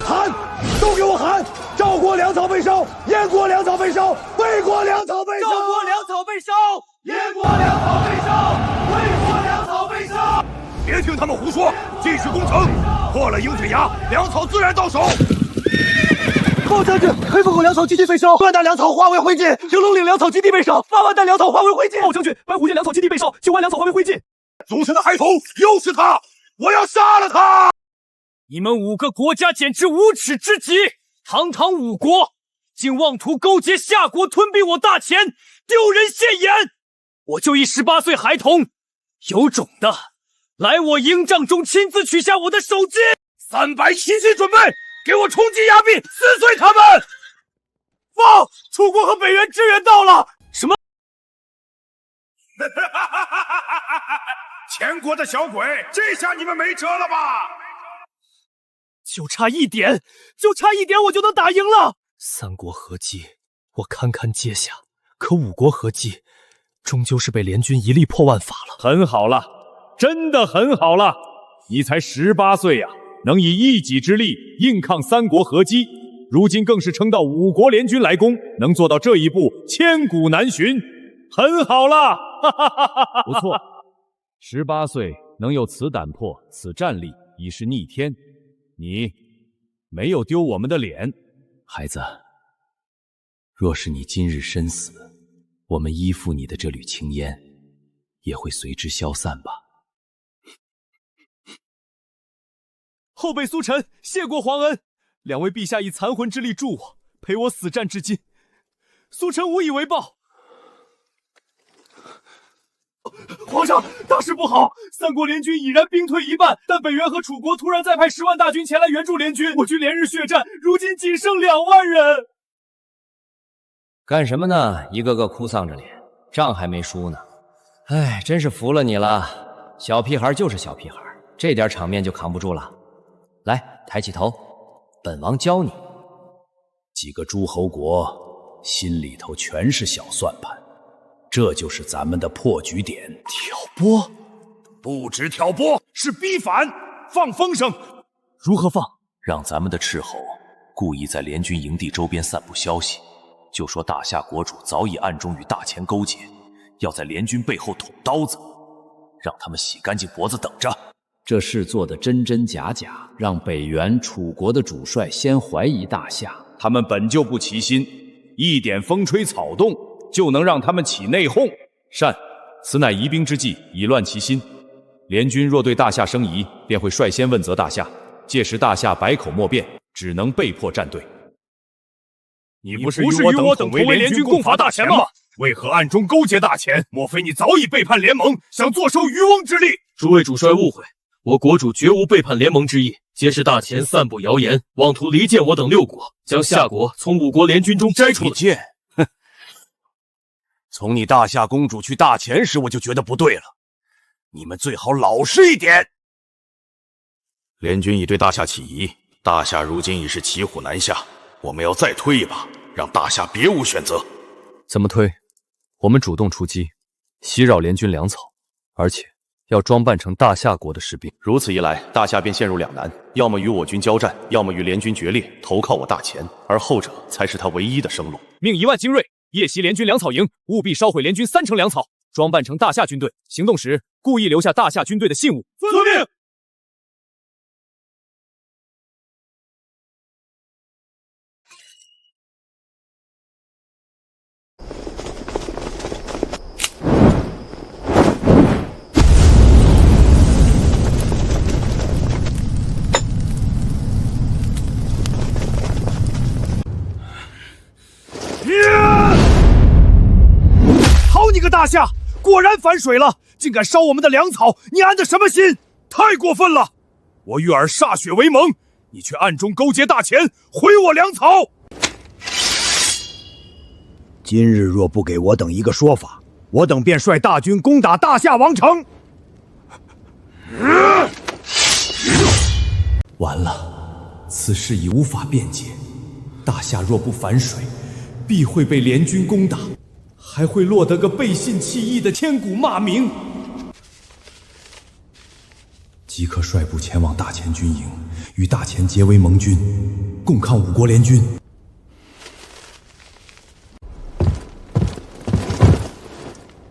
喊！都给我喊！赵国粮草被烧，燕国粮草被烧，魏国粮草被烧。赵国粮草被烧，燕国粮草被烧，魏国粮草被烧。别听他们胡说，继续攻城，破了鹰嘴崖，粮草自然到手。报将军，黑凤口粮草基地被烧，2万担粮草化为灰烬；停龙岭粮草基地被烧，8万担粮草化为灰烬。报将军，白虎涧粮草基地被烧，9万粮草化为灰烬。祖臣的孩童，又是他！我要杀了他！你们5个国家简直无耻之极！堂堂5国，竟妄图勾结夏国吞并我大钱，丢人现眼！我就一18岁孩童，有种的来我营帐中亲自取下我的首级！300齐心准备，给我冲击崖壁，撕碎他们！放！楚国和北元支援到了！什么？前国的小鬼，这下你们没辙了吧？就差一点，我就能打赢了。3国合击，我堪堪接下，可5国合击，终究是被联军一力破万法了。很好了，真的很好了，你才18岁呀，能以一己之力硬抗3国合击。如今更是撑到5国联军来攻，能做到这一步，千古难寻，很好啦！哈哈哈哈哈！不错，18岁能有此胆魄、此战力，已是逆天。你没有丢我们的脸，孩子。若是你今日身死，我们依附你的这缕青烟也会随之消散吧。后辈苏晨谢过皇恩，两位陛下以残魂之力助我，陪我死战至今，苏晨无以为报。皇上，大事不好！三国联军已然兵退一半，但北元和楚国突然再派10万大军前来援助联军，我军连日血战，如今仅剩2万人。干什么呢？一个个哭丧着脸，仗还没输呢。哎，真是服了你了，小屁孩就是小屁孩，这点场面就扛不住了。来，抬起头，本王教你。几个诸侯国心里头全是小算盘，这就是咱们的破局点。挑拨？不止挑拨，是逼反，放风声。如何放？让咱们的斥候故意在联军营地周边散布消息，就说大夏国主早已暗中与大钱勾结，要在联军背后捅刀子，让他们洗干净脖子等着。这事做得真真假假，让北元、楚国的主帅先怀疑大夏，他们本就不齐心，一点风吹草动就能让他们起内讧。善，此乃疑兵之计，以乱其心。联军若对大夏生疑，便会率先问责大夏，届时大夏百口莫辩，只能被迫站队。你不是与我等同为联军共伐大钱吗？为何暗中勾结大钱？莫非你早已背叛联盟，想坐收渔翁之利？诸位主帅误会，我国主绝无背叛联盟之意，皆是大钱散布谣言，妄图离间我等6国，将夏国从5国联军中摘除。离间？哼！从你大夏公主去大钱时，我就觉得不对了。你们最好老实一点。联军已对大夏起疑，大夏如今已是骑虎难下，我们要再推一把，让大夏别无选择。怎么推？我们主动出击，袭扰联军粮草，而且要装扮成大夏国的士兵。如此一来，大夏便陷入两难，要么与我军交战，要么与联军决裂，投靠我大钱，而后者才是他唯一的生路。命1万精锐夜袭联军粮草营，务必烧毁联军3成粮草，装扮成大夏军队，行动时故意留下大夏军队的信物。遵命。好你个大夏，果然反水了，竟敢烧我们的粮草，你安的什么心？太过分了！我与尔歃血为盟，你却暗中勾结大钱，毁我粮草。今日若不给我等一个说法，我等便率大军攻打大夏王城。完了，此事已无法辩解。大夏若不反水，必会被联军攻打，还会落得个背信弃义的千古骂名。即刻率部前往大钱军营，与大钱结为盟军，共抗5国联军。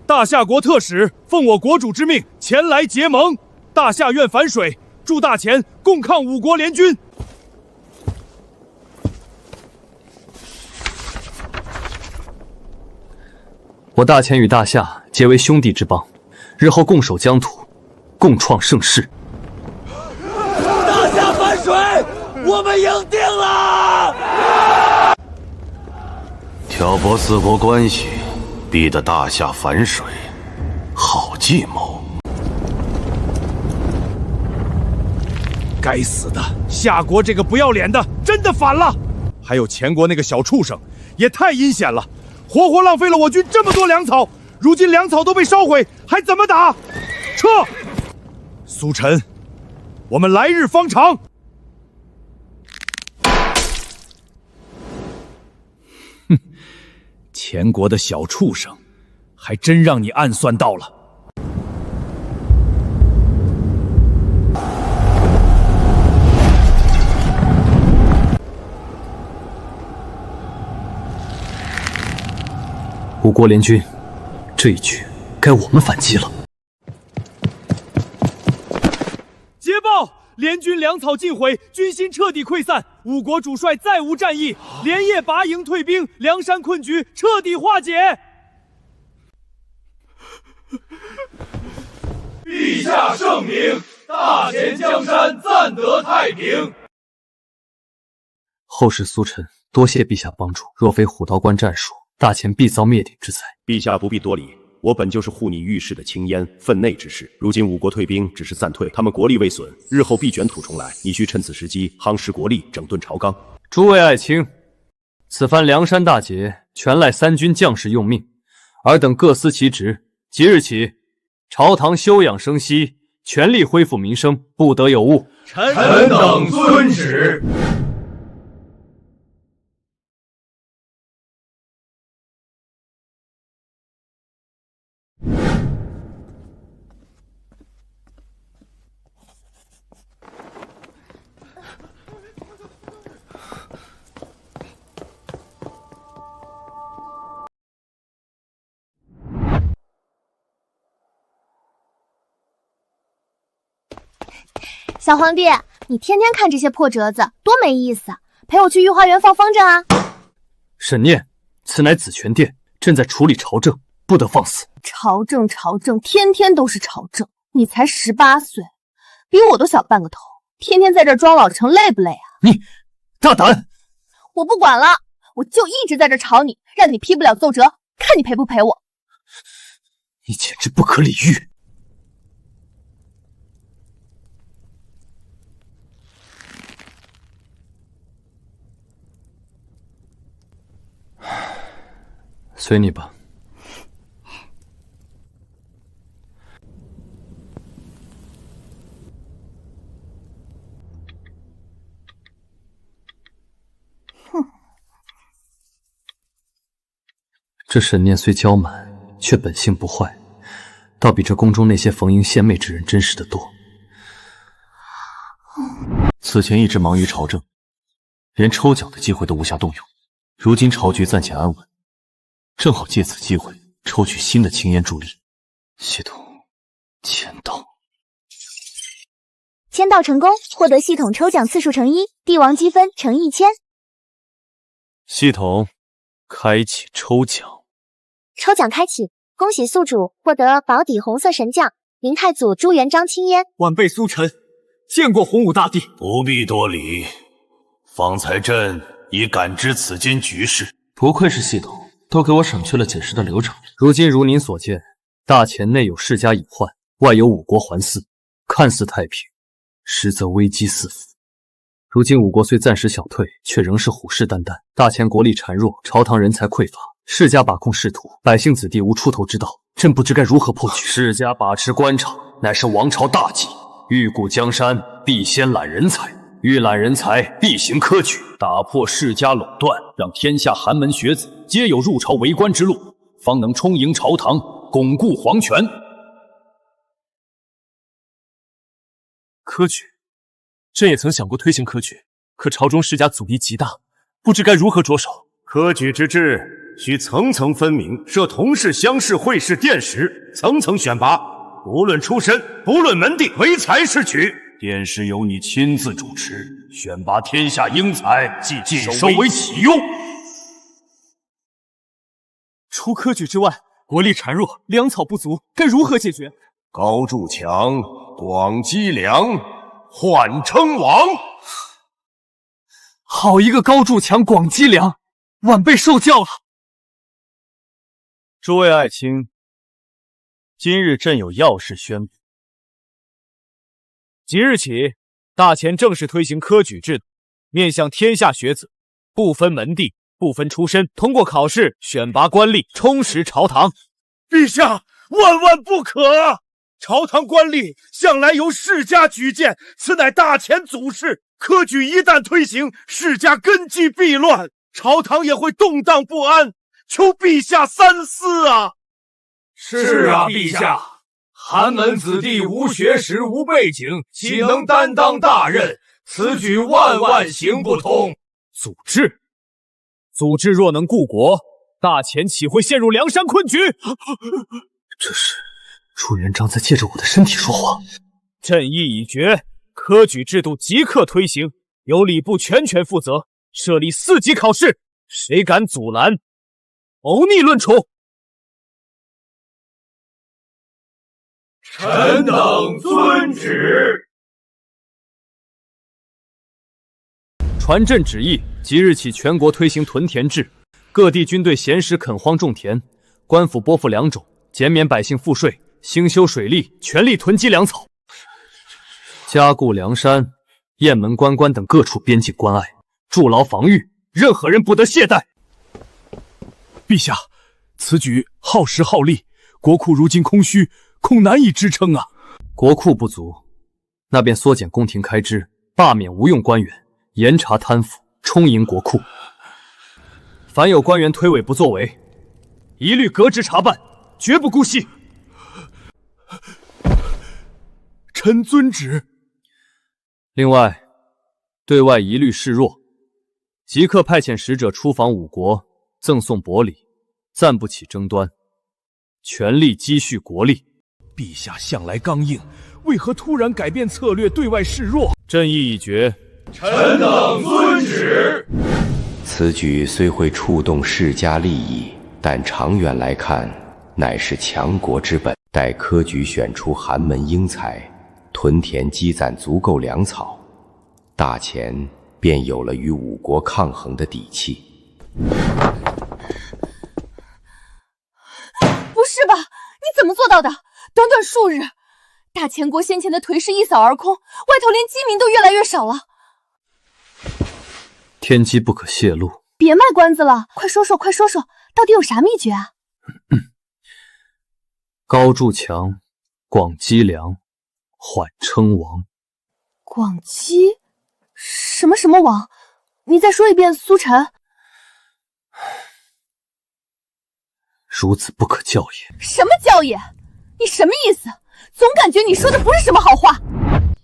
大夏国特使奉我国主之命前来结盟，大夏愿反水，助大钱共抗5国联军。我大钱与大夏结为兄弟之邦，日后共守疆土，共创盛世。大夏反水，我们赢定了！挑拨4国关系，逼得大夏反水，好计谋！该死的，夏国这个不要脸的，真的反了！还有前国那个小畜生，也太阴险了！活活浪费了我军这么多粮草，如今粮草都被烧毁，还怎么打？撤！苏晨，我们来日方长。哼，前国的小畜生，还真让你暗算到了。吴国联军，这一局该我们反击了。捷报！联军粮草尽毁，军心彻底溃散，吴国主帅再无战意，连夜拔营退兵，梁山困局彻底化解。陛下圣明，大前江山暂得太平。后世苏臣多谢陛下帮助，若非虎刀关战术，大前必遭灭顶之灾。陛下不必多礼，我本就是护你御室的青烟，分内之事。如今吴国退兵只是暂退，他们国力未损，日后必卷土重来。你需趁此时机夯实国力，整顿朝纲。诸位爱卿，此番梁山大捷，全赖三军将士用命，尔等各司其职。即日起，朝堂休养生息，全力恢复民生，不得有误。臣等遵旨。小皇帝，你天天看这些破折子，多没意思！陪我去御花园放风筝啊！沈念，此乃紫泉殿，朕在处理朝政，不得放肆。朝政，天天都是朝政。你才18岁，比我都小半个头，天天在这装老成，累不累啊？你大胆！我不管了，我就一直在这吵你，让你批不了奏折，看你陪不陪我。你简直不可理喻！随你吧。哼，这沈念虽娇蛮，却本性不坏，倒比这宫中那些逢迎献媚之人真实的多。此前一直忙于朝政，连抽奖的机会都无暇动用。如今朝局暂且安稳，正好借此机会抽取新的青烟助力。系统签到，签到成功，获得系统抽奖次数乘1，帝王积分乘1000。系统开启抽奖，抽奖开启，恭喜宿主获得保底红色神将明太祖朱元璋青烟。晚辈苏臣见过洪武大帝。不必多礼，方才朕已感知此间局势。不愧是系统，都给我省去了解释的流程。如今如您所见，大前内有世家隐患，外有五国环伺，看似太平，实则危机四伏。如今五国虽暂时小退，却仍是虎视眈眈。大前国力孱弱，朝堂人才匮乏，世家把控仕途，百姓子弟无出头之道，朕不知该如何破局。世家把持官场，乃是王朝大计。欲固江山，必先揽人才；欲揽人才，必行科举，打破世家垄断，让天下寒门学子皆有入朝为官之路，方能充盈朝堂，巩固皇权。科举，朕也曾想过推行科举，可朝中世家阻力极大，不知该如何着手。科举之制需层层分明，设同事、乡试、会试、殿试，层层选拔，不论出身，不论门第，唯才是举。殿试由你亲自主持，选拔天下英才，尽收为己用。除科举之外，国力孱弱，粮草不足，该如何解决？高筑墙，广积粮，缓称王。好一个高筑墙，广积粮！晚辈受教了。诸位爱卿，今日朕有要事宣布。即日起，大前正式推行科举制度，面向天下学子，不分门第，不分出身，通过考试选拔官吏，充实朝堂。陛下，万万不可！朝堂官吏向来由世家举荐，此乃大前祖事。科举一旦推行，世家根基必乱，朝堂也会动荡不安，求陛下三思啊！是啊，陛下，寒门子弟无学识无背景，岂能担当大任？此举万万行不通。祖制若能固国，大钱岂会陷入梁山困局？这是朱元璋在借着我的身体说话。朕意已决，科举制度即刻推行，由礼部全权负责，设立4级考试，谁敢阻拦，谋逆论处。臣等遵旨。传朕旨意，即日起全国推行屯田制，各地军队闲时垦荒种田，官府拨付粮种，减免百姓赋税，兴修水利，全力囤积粮草，加固梁山、雁门关等各处边境关隘，筑牢防御，任何人不得懈怠。陛下，此举耗时耗力，国库如今空虚，恐难以支撑啊！国库不足，那便缩减宫廷开支，罢免无用官员，严查贪腐，充盈国库。凡有官员推诿不作为，一律革职查办，绝不姑息。臣遵旨。另外，对外一律示弱，即刻派遣使者出访五国，赠送薄礼，暂不起争端，全力积蓄国力。陛下向来刚硬，为何突然改变策略，对外示弱？朕意已决。臣等遵旨。此举虽会触动世家利益，但长远来看，乃是强国之本。待科举选出寒门英才，屯田积攒足够粮草，大钱便有了与五国抗衡的底气。不是吧？你怎么做到的？短短数日，大钱国先前的颓势一扫而空，外头连饥民都越来越少了。天机不可泄露。别卖关子了，快说说，到底有啥秘诀啊？高筑墙，广积粮，缓称王。广积什么王？你再说一遍，苏晨。孺子不可教也。什么教也？你什么意思？总感觉你说的不是什么好话。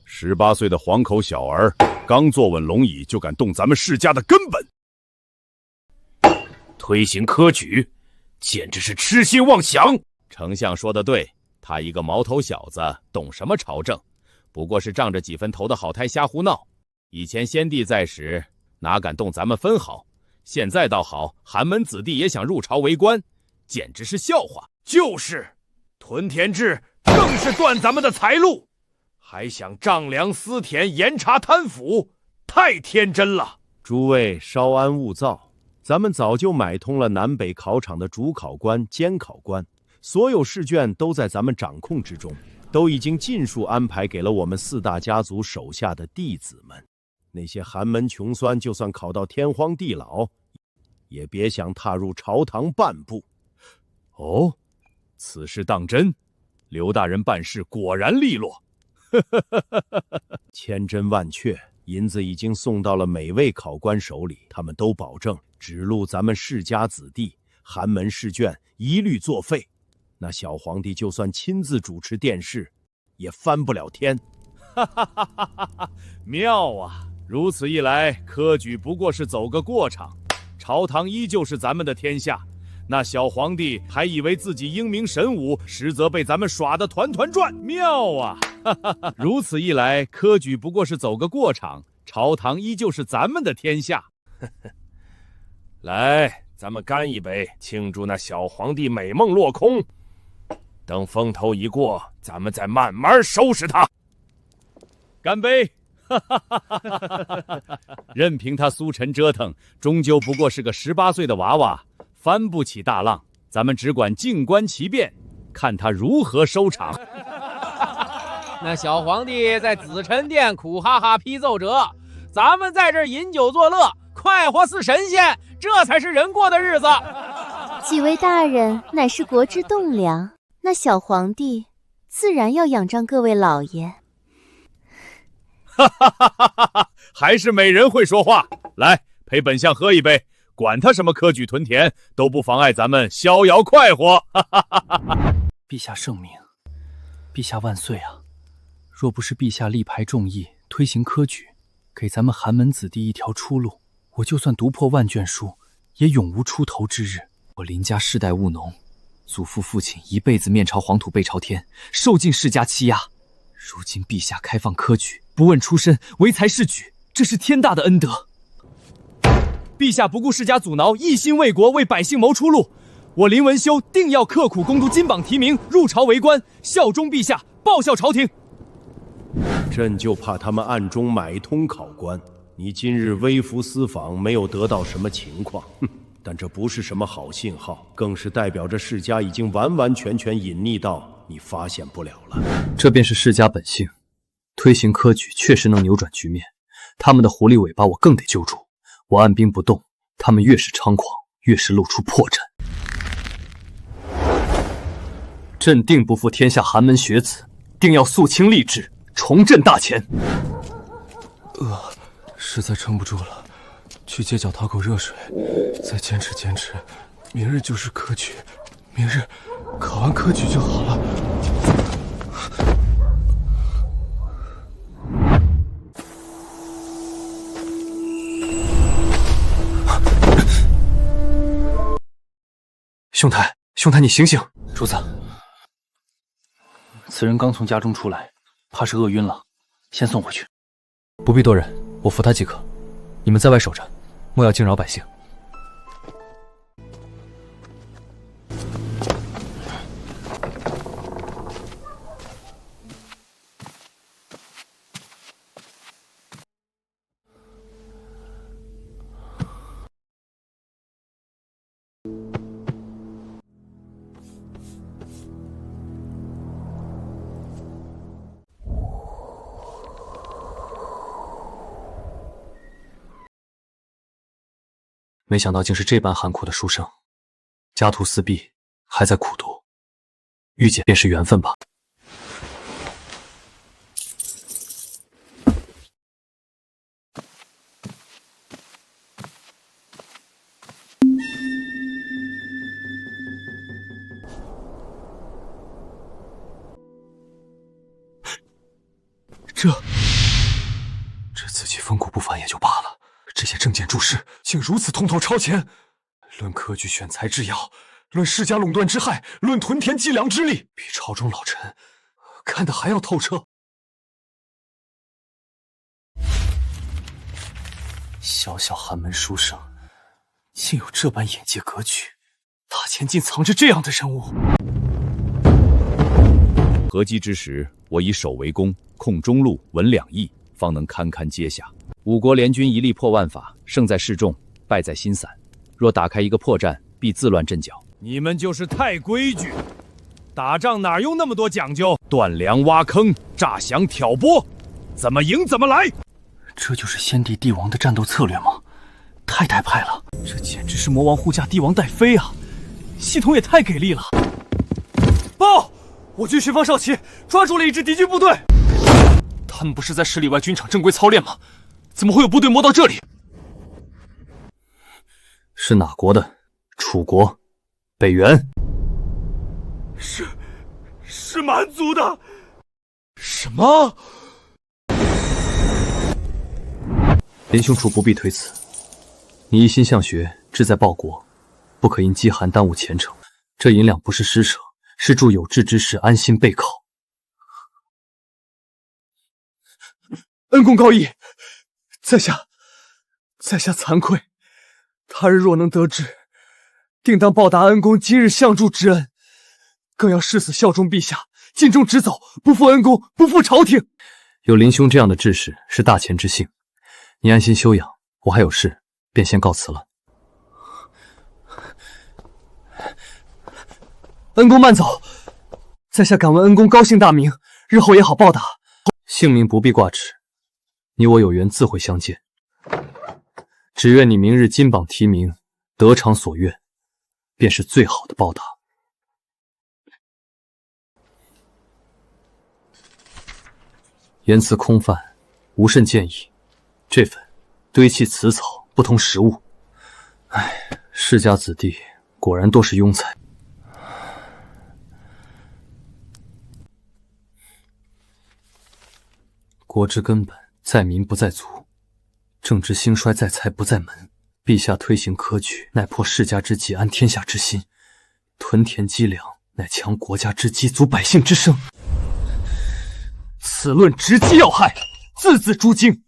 18岁的黄口小儿，刚坐稳龙椅就敢动咱们世家的根本，推行科举，简直是痴心妄想。丞相说的对，他一个毛头小子，懂什么朝政？不过是仗着几分头的好胎瞎胡闹。以前先帝在时，哪敢动咱们分毫？现在倒好，寒门子弟也想入朝为官，简直是笑话。就是，屯田制更是断咱们的财路，还想丈量私田，严查贪腐，太天真了。诸位稍安勿躁，咱们早就买通了南北考场的主考官、监考官，所有试卷都在咱们掌控之中，都已经尽数安排给了我们4大家族手下的弟子们。那些寒门穷酸，就算考到天荒地老，也别想踏入朝堂半步。哦，此事当真？刘大人办事果然利落。千真万确，银子已经送到了每位考官手里，他们都保证只录咱们世家子弟，寒门试卷一律作废。那小皇帝就算亲自主持殿试，也翻不了天。妙啊！如此一来，科举不过是走个过场，朝堂依旧是咱们的天下。那小皇帝还以为自己英明神武，实则被咱们耍得团团转。妙啊！如此一来，科举不过是走个过场，朝堂依旧是咱们的天下。来，咱们干一杯，庆祝那小皇帝美梦落空。等风头一过，咱们再慢慢收拾他。干杯！任凭他苏晨折腾，终究不过是个18岁的娃娃，翻不起大浪。咱们只管静观其变，看他如何收场。那小皇帝在紫宸殿苦哈哈批奏折，咱们在这儿饮酒作乐，快活似神仙，这才是人过的日子。几位大人乃是国之栋梁，那小皇帝自然要仰仗各位老爷。还是美人会说话。来，陪本相喝一杯，管他什么科举屯田，都不妨碍咱们逍遥快活。陛下圣明，陛下万岁啊！若不是陛下力排众议，推行科举，给咱们寒门子弟一条出路，我就算读破万卷书，也永无出头之日。我林家世代务农，祖父父亲一辈子面朝黄土背朝天，受尽世家欺压。如今陛下开放科举，不问出身，唯才是举，这是天大的恩德。陛下不顾世家阻挠，一心为国，为百姓谋出路。我林文修定要刻苦攻读金榜题名，入朝为官，效忠陛下，报效朝廷。朕就怕他们暗中买通考官。你今日微服私访，没有得到什么情况，但这不是什么好信号，更是代表着世家已经完完全全隐匿到你发现不了了。这便是世家本性。推行科举确实能扭转局面，他们的狐狸尾巴我更得揪住。我按兵不动，他们越是猖狂，越是露出破绽。朕定不负天下寒门学子，定要肃清吏治，重振大前。实在撑不住了，去街角讨口热水，再坚持坚持，明日就是科举，明日考完科举就好了。兄台，兄台，你醒醒！主子，此人刚从家中出来，怕是饿晕了，先送回去。不必多人，我扶他即可。你们在外守着，莫要惊扰百姓。没想到竟是这般寒苦的书生，家徒四壁，还在苦读，遇见便是缘分吧。这自己风骨不凡也就罢了，这些证件注释竟如此通透超前。论科举选才之要，论世家垄断之害，论屯田计量之力，比朝中老臣看得还要透彻。小小寒门书生，竟有这般眼界格局，大前竟藏着这样的人物。合击之时，我以守为攻，控中路，稳两翼，方能堪堪接下。五国联军一力破万法，胜在示众，败在心散。若打开一个破绽，必自乱阵脚。你们就是太规矩，打仗哪用那么多讲究？断粮、挖坑、诈降、挑拨，怎么赢怎么来。这就是先帝帝王的战斗策略吗？太带派了，这简直是魔王护驾，帝王带飞啊！系统也太给力了。报！我军巡防少旗抓住了一支敌军部队。他们不是在10里外军场正规操练吗？怎么会有部队摸到这里？是哪国的？楚国、北元？是蛮族的。什么？林兄处不必推辞，你一心向学，志在报国，不可因饥寒耽误前程。这银两不是施舍，是助有志之士安心备考。恩公高义，在下惭愧。他日若能得志，定当报答恩公今日相助之恩，更要誓死效忠陛下，尽忠职守，不负恩公，不负朝廷。有林兄这样的志士，是大前之幸。你安心休养，我还有事，便先告辞了。恩公慢走，在下敢问恩公高姓大名，日后也好报答。姓名不必挂齿，你我有缘自会相见。只愿你明日金榜题名，得偿所愿，便是最好的报答。言辞空泛，无甚建议。这份堆砌词草，不通实物。唉，世家子弟果然多是庸才。国之根本，在民不在族；政之兴衰，在才不在门。陛下推行科举，乃破世家之计，安天下之心；屯田积粮，乃强国家之基，阻百姓之生。此论直击要害，字字诛经。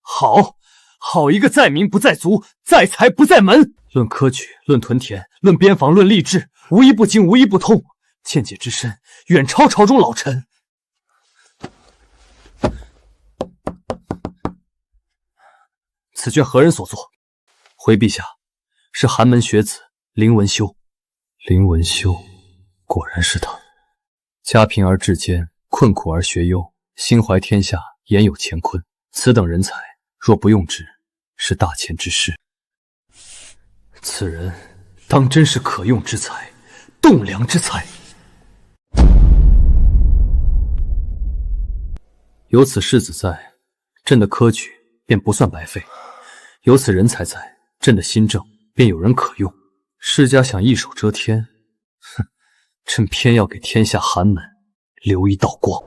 好一个在民不在族，在财不在门。论科举，论屯田，论边防，论吏治，无一不精，无一不通，见解之深，远超朝中老臣。此卷何人所作？回陛下，是寒门学子林文修。林文修，果然是他。家贫而志坚，困苦而学优，心怀天下，言有乾坤。此等人才，若不用之，是大钱之事。此人当真是可用之才，栋梁之才。有此世子在，朕的科举便不算白费；有此人才在，朕的新政便有人可用。世家想一手遮天，哼，朕偏要给天下寒门留一道光。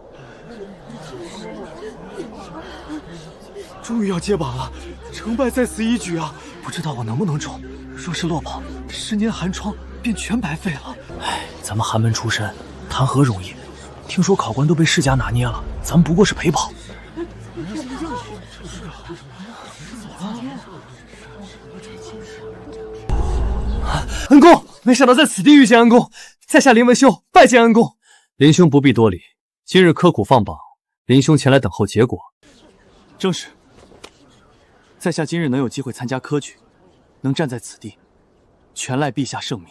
终于要接榜了，成败在此一举啊！不知道我能不能中。若是落榜，10年寒窗便全白费了。唉，咱们寒门出身，谈何容易？听说考官都被世家拿捏了，咱们不过是陪跑。恩公，没想到在此地遇见恩公，在下林文修拜见恩公。林兄不必多礼，今日科苦放榜，林兄前来等候结果。正是。在下今日能有机会参加科举，能站在此地，全赖陛下圣明，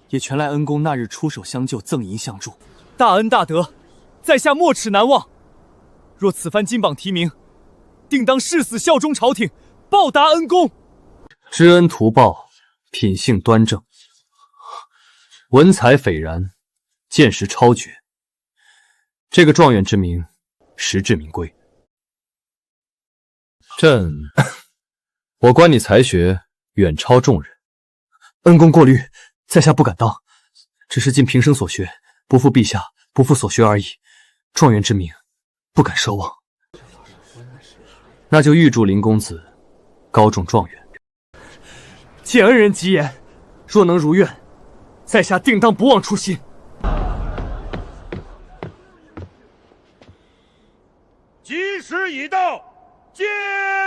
也全赖恩公那日出手相救，赠银相助，大恩大德，在下没齿难忘。若此番金榜题名，定当誓死效忠朝廷，报答恩公。知恩图报，品性端正，文采斐然，见识超绝。这个状元之名，实至名归。我观你才学远超众人。恩公过虑，在下不敢当，只是尽平生所学，不负陛下，不负所学而已。状元之名，不敢奢望。那就预祝林公子高中状元。见恩人吉言，若能如愿，在下定当不忘初心。吉时已到，接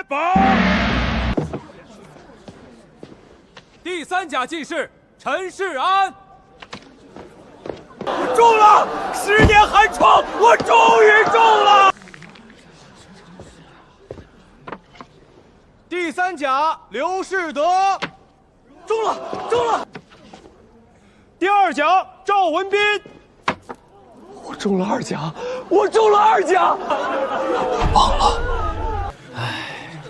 榜。第3甲进士陈世安。我中了！10年寒窗，我终于中了！第3甲刘世德。中了！第2甲赵文斌。我中了2甲，我中了2甲！忘了，唉，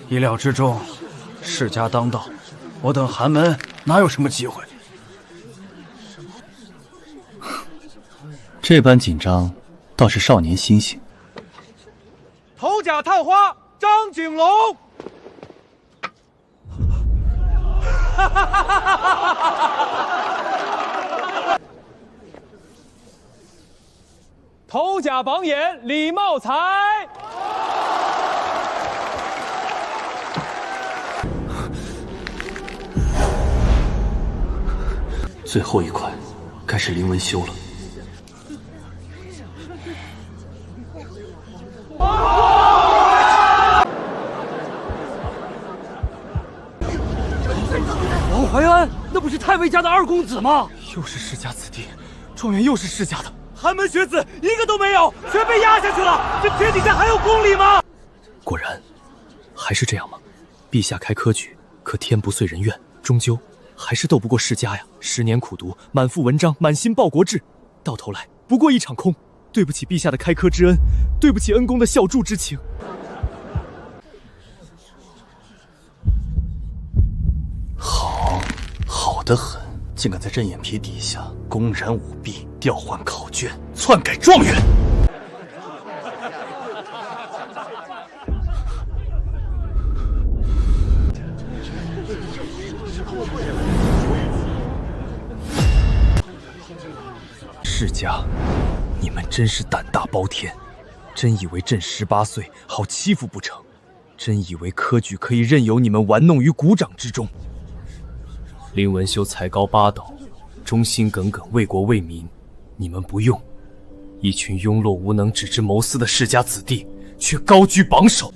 意料之中，世家当道，我等寒门哪有什么机会？这般紧张，倒是少年心性。头甲探花张景龙。头甲榜眼李茂才。最后一块，该是林文修了。王怀安，那不是太尉家的2公子吗？又是世家子弟，状元又是世家的，寒门学子一个都没有，全被压下去了。这天底下还有公理吗？果然，还是这样吗？陛下开科举，可天不遂人愿，终究还是斗不过世家呀。10年苦读，满腹文章，满心报国志，到头来不过一场空。对不起陛下的开科之恩，对不起恩公的孝助之情。好得很，竟敢在朕眼皮底下公然舞弊，调换考卷，篡改状元。世家，你们真是胆大包天，真以为朕18岁好欺负不成？真以为科举可以任由你们玩弄于股掌之中？林文修才高八斗，忠心耿耿，为国为民，你们不用。一群庸碌无能、只知谋私的世家子弟，却高居榜首。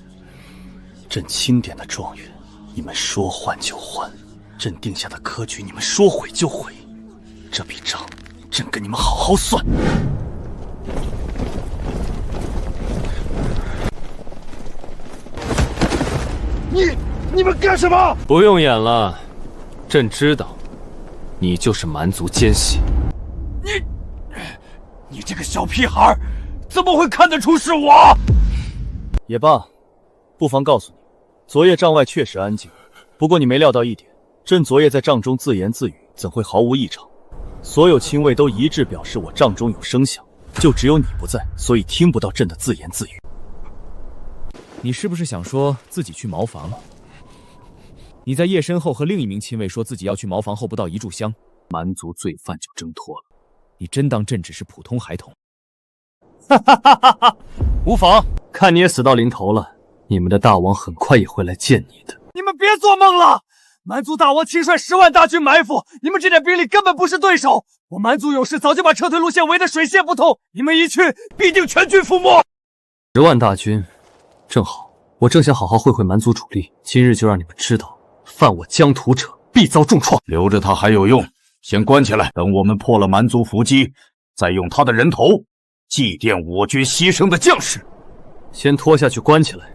朕钦点的状元，你们说换就换；朕定下的科举，你们说毁就毁。这笔账，朕跟你们好好算。你们干什么？不用演了，朕知道，你就是蛮族奸细。你这个小屁孩，怎么会看得出是我？也罢，不妨告诉你，昨夜帐外确实安静，不过你没料到一点，朕昨夜在帐中自言自语，怎会毫无异常？所有亲卫都一致表示我帐中有声响，就只有你不在，所以听不到朕的自言自语。你是不是想说自己去茅房？你在夜深后和另一名亲卫说自己要去茅房后不到一炷香，蛮族罪犯就挣脱了。你真当朕只是普通孩童？哈哈哈哈哈！无妨，看你也死到临头了，你们的大王很快也会来见你的。你们别做梦了！蛮族大王亲率10万大军埋伏，你们这点兵力根本不是对手。我蛮族勇士早就把撤退路线围得水泄不通，你们一去必定全军覆没。10万大军，正好，我正想好好会会蛮族主力，今日就让你们知道，犯我疆土者必遭重创。留着他还有用，先关起来，等我们破了蛮族伏击，再用他的人头祭奠我军牺牲的将士。先拖下去关起来。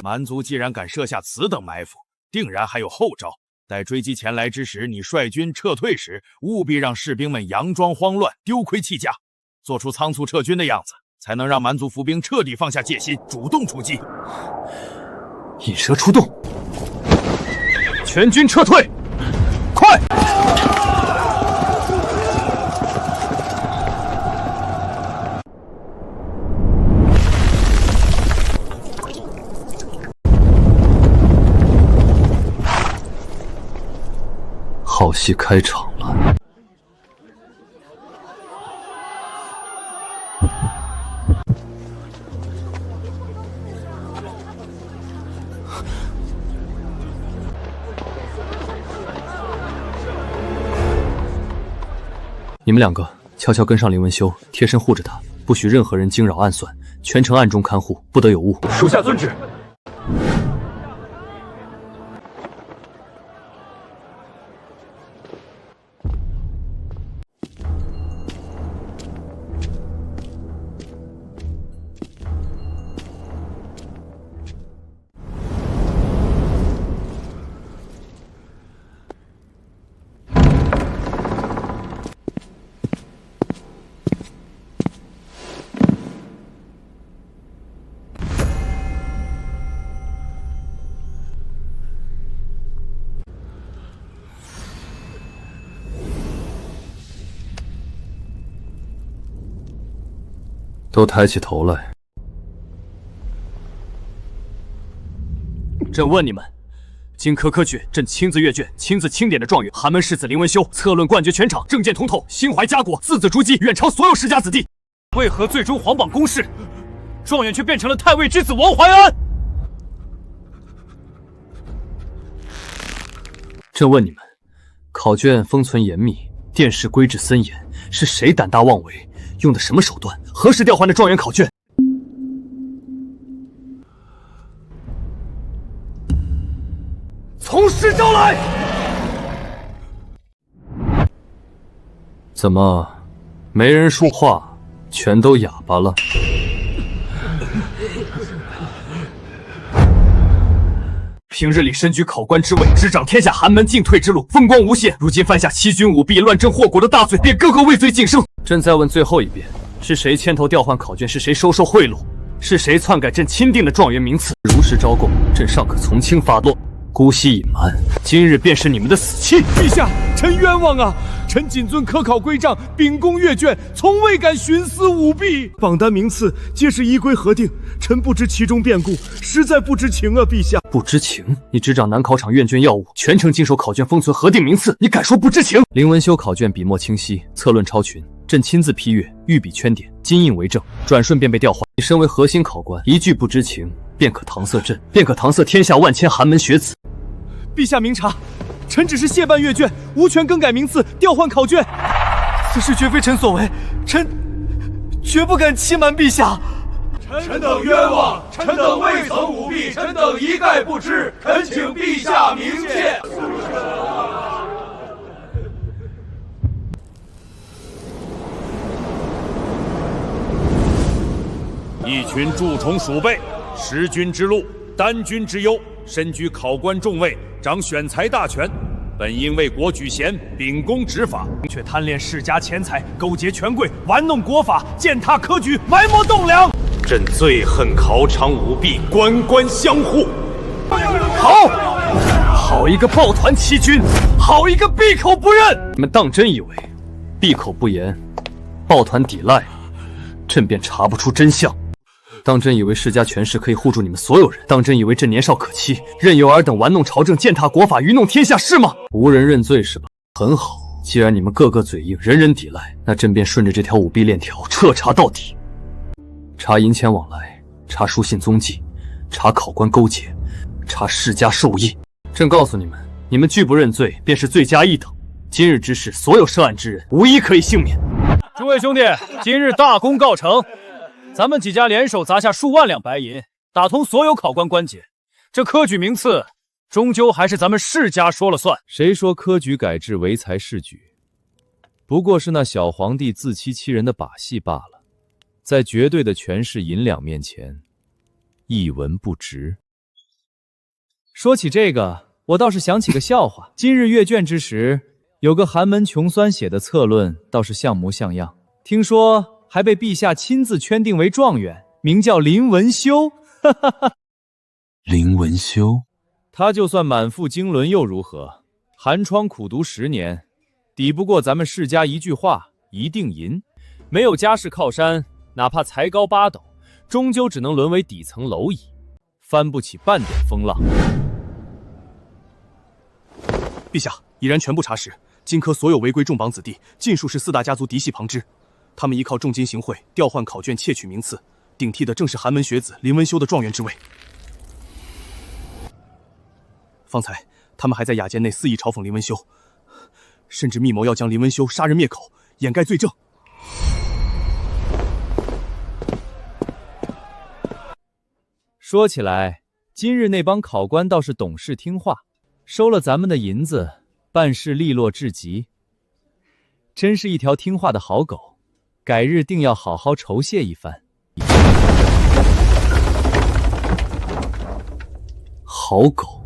蛮族既然敢设下此等埋伏，定然还有后招。待追击前来之时，你率军撤退时，务必让士兵们佯装慌乱，丢盔弃甲，做出仓促撤军的样子，才能让蛮族伏兵彻底放下戒心，主动出击。引蛇出洞，全军撤退，快！好戏开场了。你们2个悄悄跟上林文修，贴身护着他，不许任何人惊扰暗算，全程暗中看护，不得有误。属下遵旨。都抬起头来。朕问你们，经科科举，朕亲自阅卷，亲自钦点的状元寒门世子林文修，策论冠绝全场，政见通透，心怀家国，字字珠玑，远超所有世家子弟。为何最终皇榜公示，状元却变成了太尉之子王怀安？朕问你们，考卷封存严密，殿试规制森严，是谁胆大妄为？用的什么手段？何时调换的状元考卷？从实招来！怎么，没人说话，全都哑巴了？平日里身居考官之位，执掌天下寒门进退之路，风光无限。如今犯下欺君舞弊、乱政祸国的大罪，便个个畏罪晋升。朕再问最后一遍，是谁牵头调换考卷？是谁收受贿赂？是谁篡改朕钦定的状元名次？如实招供，朕尚可从轻发落；姑息隐瞒，今日便是你们的死期。陛下，臣冤枉啊！臣谨遵科考规章，秉公阅卷，从未敢徇私舞弊。榜单名次皆是依规核定，臣不知其中变故，实在不知情啊，陛下。不知情？你执掌南考场阅卷要务，全程经手考卷封存核定名次，你敢说不知情？林文修考卷笔墨清晰，策论超群，朕亲自批阅，御笔圈点，金印为证，转瞬便被调换。你身为核心考官，一句不知情，便可搪塞朕，便可搪塞天下万千寒门学子。陛下明察，臣只是谢办阅卷，无权更改名次、调换考卷。此事绝非臣所为，臣绝不敢欺瞒陛下。臣等冤枉，臣等未曾舞弊，臣等一概不知，恳请陛下明鉴。一群蛀虫鼠辈，识君之路，担君之忧，身居考官重位，掌选才大权。本应为国举贤，秉公执法，却贪恋世家钱财，勾结权贵，玩弄国法，践踏科举，埋没栋梁。朕最恨考场舞弊，官官相护。好一个抱团欺君，好一个闭口不认！你们当真以为闭口不言，抱团抵赖，朕便查不出真相？当真以为世家权势可以护住你们所有人？当真以为朕年少可欺，任由尔等玩弄朝政，践踏国法，愚弄天下是吗？无人认罪是吧？很好，既然你们个个嘴硬，人人抵赖，那朕便顺着这条舞弊链条彻查到底。查银钱往来，查书信踪迹，查考官勾结，查世家授意。朕告诉你们，你们拒不认罪，便是罪加一等。今日之事，所有涉案之人，无一可以幸免。诸位兄弟，今日大功告成，咱们几家联手砸下数万两白银，打通所有考官关节。这科举名次，终究还是咱们世家说了算。谁说科举改制唯才是举？不过是那小皇帝自欺欺人的把戏罢了。在绝对的权势银两面前，一文不值。说起这个，我倒是想起个笑话。今日阅卷之时，有个寒门穷酸写的策论，倒是像模像样。听说还被陛下亲自圈定为状元，名叫林文修。林文修，他就算满腹经纶又如何？寒窗苦读10年，抵不过咱们世家一句话，一定赢。没有家世靠山，哪怕才高8斗，终究只能沦为底层蝼蚁，翻不起半点风浪。陛下已然全部查实，荆轲所有违规重榜子弟，尽数是4大家族嫡系旁支。他们依靠重金行贿，调换考卷，窃取名次，顶替的正是寒门学子林文修的状元之位。方才他们还在雅监内肆意嘲讽林文修，甚至密谋要将林文修杀人灭口，掩盖罪证。说起来，今日那帮考官倒是懂事听话，收了咱们的银子，办事利落至极，真是一条听话的好狗。改日定要好好酬谢一番。好狗！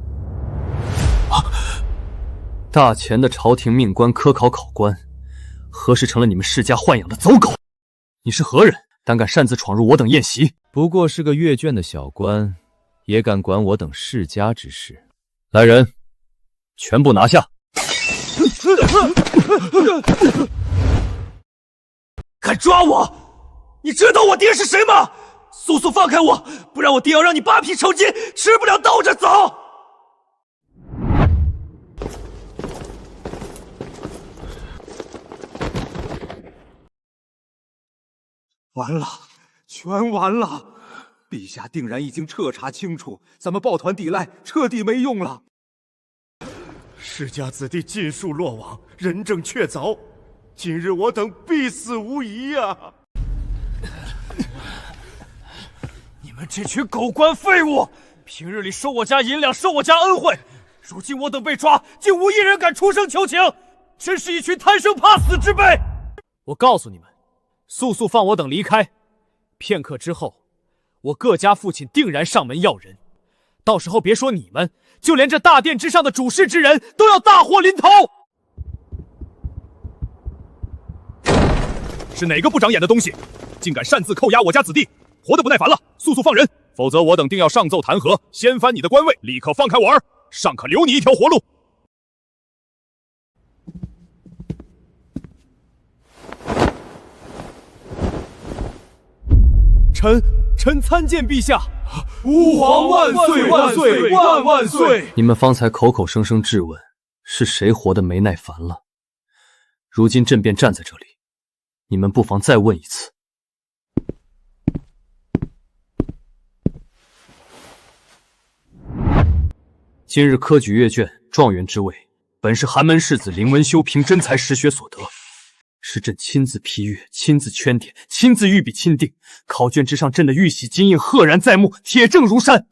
大钱的朝廷命官、科考考官，何时成了你们世家豢养的走狗？你是何人？胆敢擅自闯入我等宴席？不过是个阅卷的小官，也敢管我等世家之事？来人，全部拿下！敢抓我！你知道我爹是谁吗？速速放开我，不然我爹要让你扒皮成筋，吃不了兜着走！完了，全完了！陛下定然已经彻查清楚，咱们抱团抵赖，彻底没用了。世家子弟尽数落网，人证确凿，今日我等必死无疑呀！你们这群狗官废物，平日里收我家银两，收我家恩惠，如今我等被抓，竟无一人敢出声求情，真是一群贪生怕死之辈！我告诉你们，速速放我等离开！片刻之后，我各家父亲定然上门要人，到时候别说你们，就连这大殿之上的主事之人都要大祸临头！是哪个不长眼的东西，竟敢擅自扣押我家子弟？活得不耐烦了，速速放人，否则我等定要上奏弹劾，掀翻你的官位！立刻放开我儿，尚可留你一条活路。臣参见陛下。吾皇万岁万岁万万岁！你们方才口口声声质问，是谁活得没耐烦了？如今朕便站在这里，你们不妨再问一次。今日科举阅卷状元之位，本是寒门世子林文修凭真才实学所得，是朕亲自批阅、亲自圈点、亲自御笔钦定。考卷之上，朕的玉玺金印赫然在目，铁证如山。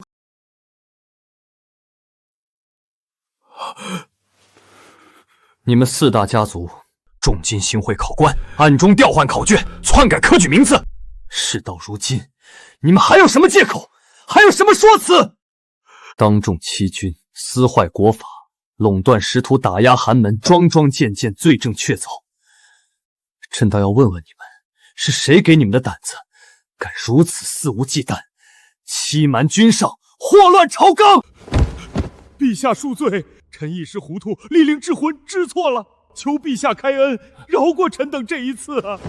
你们4大家族重金行贿考官，暗中调换考卷，篡改科举名次。事到如今，你们还有什么借口？还有什么说辞？当众欺君，私坏国法，垄断识途，打压寒门，桩桩件件罪证确凿。朕倒要问问你们，是谁给你们的胆子，敢如此肆无忌惮，欺瞒君上，祸乱朝纲？陛下恕罪，臣一时糊涂，力令智魂知错了，求陛下开恩，饶过臣等这一次啊！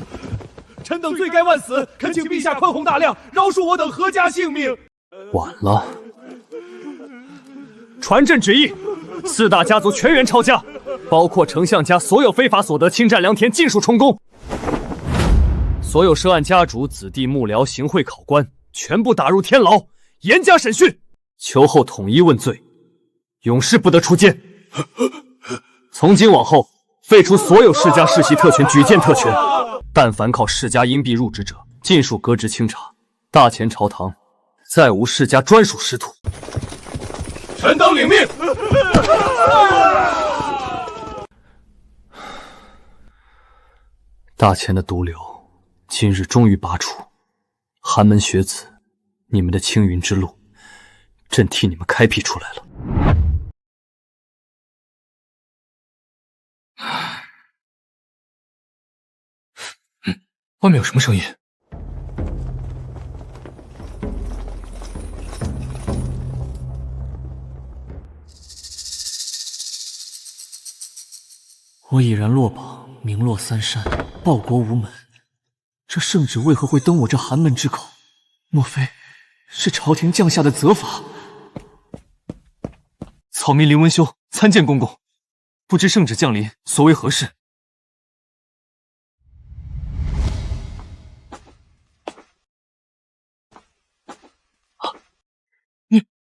臣等罪该万死，恳请陛下宽宏大量，饶恕我等阖家性命。晚了，传朕旨意，4大家族全员抄家，包括丞相家所有非法所得侵占良田，尽数充公。所有涉案家主、子弟、幕僚、行贿考官，全部打入天牢，严加审讯，求后统一问罪，永世不得出监。从今往后，废除所有世家世袭特权、举荐特权，但凡靠世家荫庇入职者，尽数革职清查。大前朝堂再无世家专属师徒。臣等领命。大前的毒瘤今日终于拔除，寒门学子，你们的青云之路，朕替你们开辟出来了。外面有什么声音？我已然落榜，名落三山，报国无门。这圣旨为何会登我这寒门之口？莫非是朝廷降下的责罚？草民林文修参见公公，不知圣旨降临所为何事？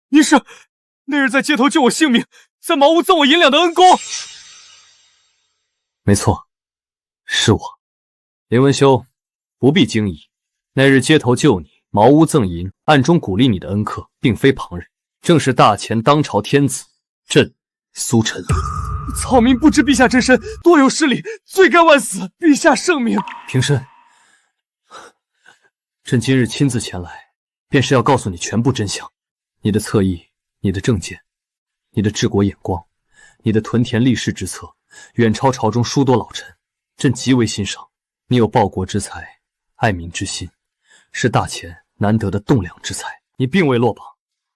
你是那日在街头救我性命，在茅屋赠我银两的恩公？没错，是我。林文修，不必惊疑，那日街头救你，茅屋赠银，暗中鼓励你的恩客，并非旁人，正是大前当朝天子朕苏晨。草民不知陛下真身，多有失礼，罪该万死，陛下圣明。平身。朕今日亲自前来，便是要告诉你全部真相。你的侧翼，你的政见，你的治国眼光，你的屯田立世之策，远超朝中诸多老臣，朕极为欣赏。你有报国之才，爱民之心，是大前难得的栋梁之才。你并未落榜，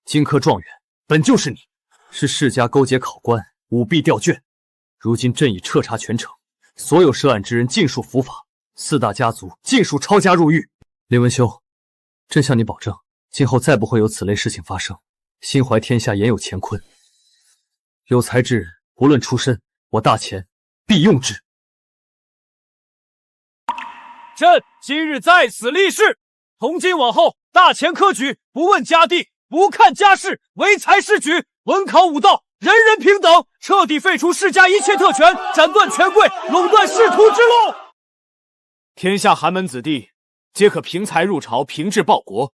金科状元本就是你，是世家勾结考官，舞弊调卷。如今朕已彻查全城，所有涉案之人尽数伏法，4大家族尽数抄家入狱。林文修，朕向你保证，今后再不会有此类事情发生。心怀天下，言有乾坤，有才之人，无论出身，我大前必用之。朕今日在此立誓，从今往后，大前科举不问家地，不看家世，唯才是举，文考武道，人人平等，彻底废除世家一切特权，斩断权贵垄断仕途之路。天下寒门子弟皆可凭才入朝，凭志报国。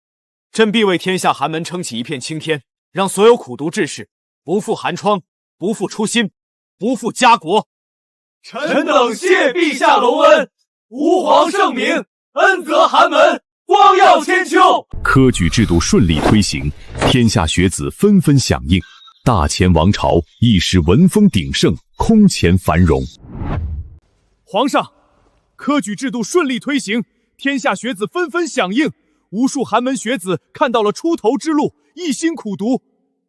朕必为天下寒门撑起一片青天，让所有苦读志士不负寒窗，不负初心，不负家国。臣等谢陛下隆恩，吾皇圣明，恩泽寒门，光耀千秋。科举制度顺利推行，天下学子纷纷响应，大前王朝一时文风鼎盛，空前繁荣。皇上，科举制度顺利推行，天下学子纷纷响应，无数寒门学子看到了出头之路，一心苦读。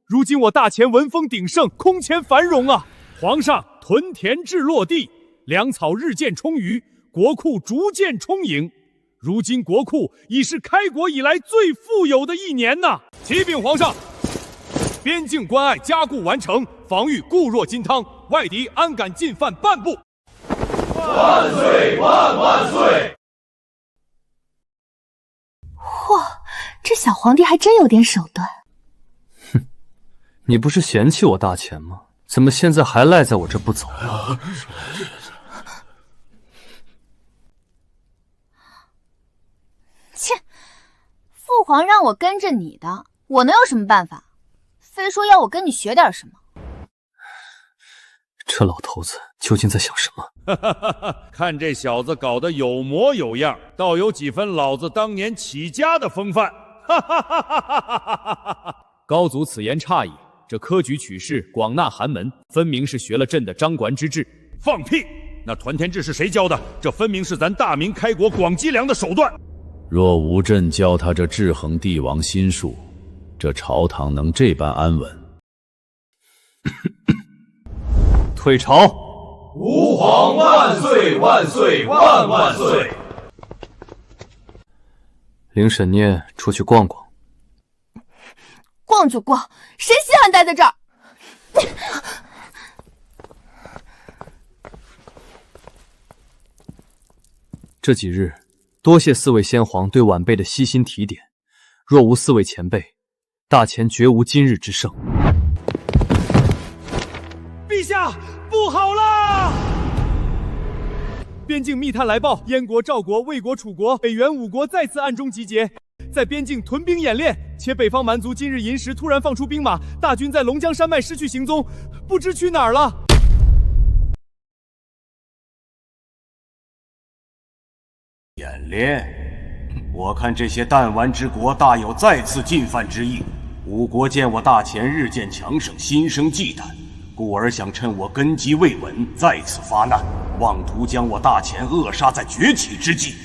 如今我大前文风鼎盛，空前繁荣啊！皇上，屯田制落地，粮草日渐充裕，国库逐渐充盈。如今国库已是开国以来最富有的一年呐！启禀皇上，边境关隘加固完成，防御固若金汤，外敌安敢进犯半步。万岁万万岁！嚯，这小皇帝还真有点手段。你不是嫌弃我大钱吗？怎么现在还赖在我这不走了？切！父皇让我跟着你的，我能有什么办法？非说要我跟你学点什么。这老头子究竟在想什么？看这小子搞得有模有样，倒有几分老子当年起家的风范。高祖此言差矣，这科举取士广纳寒门，分明是学了朕的张管之制。放屁！那团田制是谁教的？这分明是咱大明开国广积粮的手段。若无朕教他这制衡帝王心术，这朝堂能这般安稳？退朝！吾皇万岁万岁万万岁！领沈念出去逛逛。逛就逛，谁稀罕待在这儿？这几日，多谢四位先皇对晚辈的悉心提点。若无四位前辈，大前绝无今日之盛。陛下，不好啦！边境密探来报，燕国、赵国、魏国、楚国、北元5国再次暗中集结，在边境屯兵演练。且北方蛮族今日寅时突然放出兵马，大军在龙江山脉失去行踪，不知去哪儿了。演练，我看这些弹丸之国大有再次进犯之意。吴国见我大前日渐强盛，心生忌惮，故而想趁我根基未稳，再次发难，妄图将我大前扼杀在崛起之际。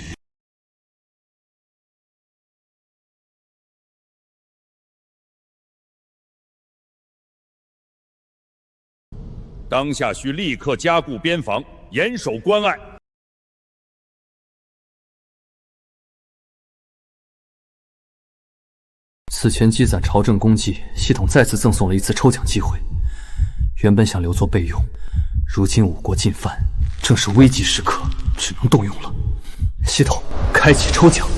当下需立刻加固边防，严守关隘。此前积攒朝政功绩，系统再次赠送了一次抽奖机会。原本想留作备用，如今5国进犯，正是危急时刻，只能动用了。系统开启抽奖，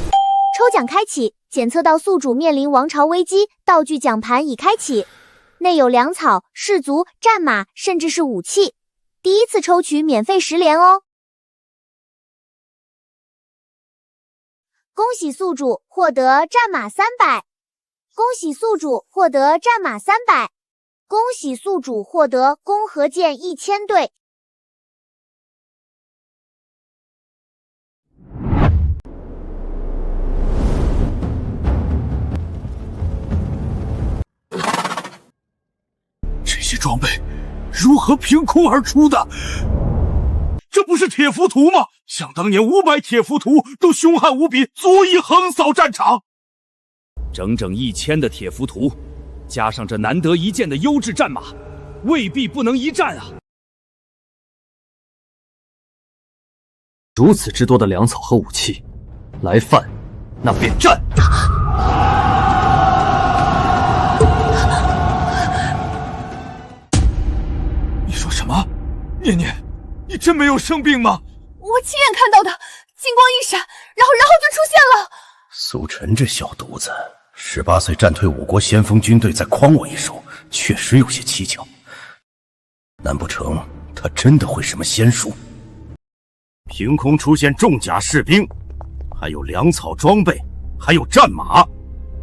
抽奖开启，检测到宿主面临王朝危机，道具奖盘已开启。内有粮草、士卒、战马，甚至是武器。第一次抽取免费10连哦！恭喜宿主获得战马300，恭喜宿主获得战马300，恭喜宿主获得弓和箭1000对。这些装备如何凭空而出的？这不是铁浮屠吗？想当年500铁浮屠都凶悍无比，足以横扫战场。整整1000的铁浮屠，加上这难得一见的优质战马，未必不能一战啊！如此之多的粮草和武器，来犯，那便战！你说什么？念念，你真没有生病吗？我亲眼看到的，金光一闪，然后就出现了。苏晨这小犊子，18岁战退5国先锋军队，再诓我一手，确实有些蹊跷。难不成他真的会什么仙术？凭空出现重甲士兵，还有粮草装备，还有战马，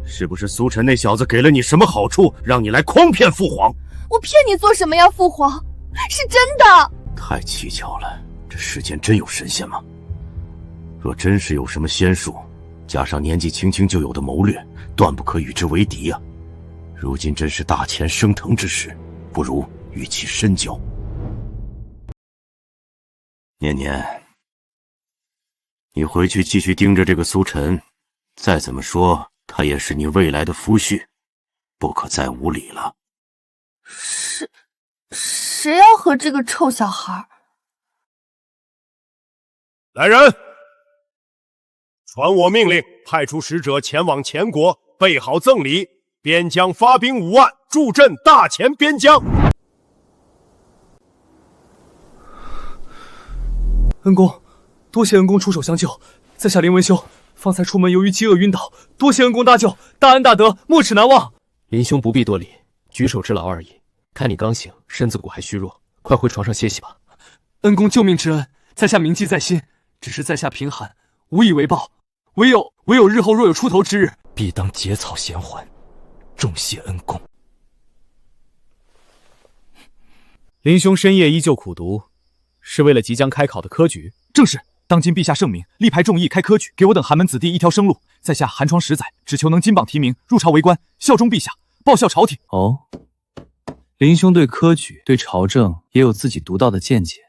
是不是苏晨那小子给了你什么好处，让你来诓骗父皇？我骗你做什么呀，父皇？是真的。太蹊跷了，这世间真有神仙吗？若真是有什么仙术，加上年纪轻轻就有的谋略，断不可与之为敌啊！如今真是大前升腾之时，不如与其深交。念念，你回去继续盯着这个苏晨，再怎么说他也是你未来的夫婿，不可再无礼了。谁要和这个臭小孩？来人，传我命令，派出使者前往前国，备好赠礼，边疆发兵5万，助镇大前边疆。恩公，多谢恩公出手相救，在下林文修，方才出门由于饥饿晕倒，多谢恩公搭救，大恩大德，没齿难忘。林兄不必多礼，举手之劳而已。看你刚醒，身子骨还虚弱，快回床上歇息吧。恩公救命之恩，在下铭记在心。只是在下贫寒，无以为报，唯有日后若有出头之日，必当结草衔环，重谢恩公。林兄深夜依旧苦读，是为了即将开考的科举？正是。当今陛下圣明，力排众议开科举，给我等寒门子弟一条生路。在下寒窗10载，只求能金榜题名，入朝为官，效忠陛下，报效朝廷。哦，林兄对科举、对朝政也有自己独到的见解。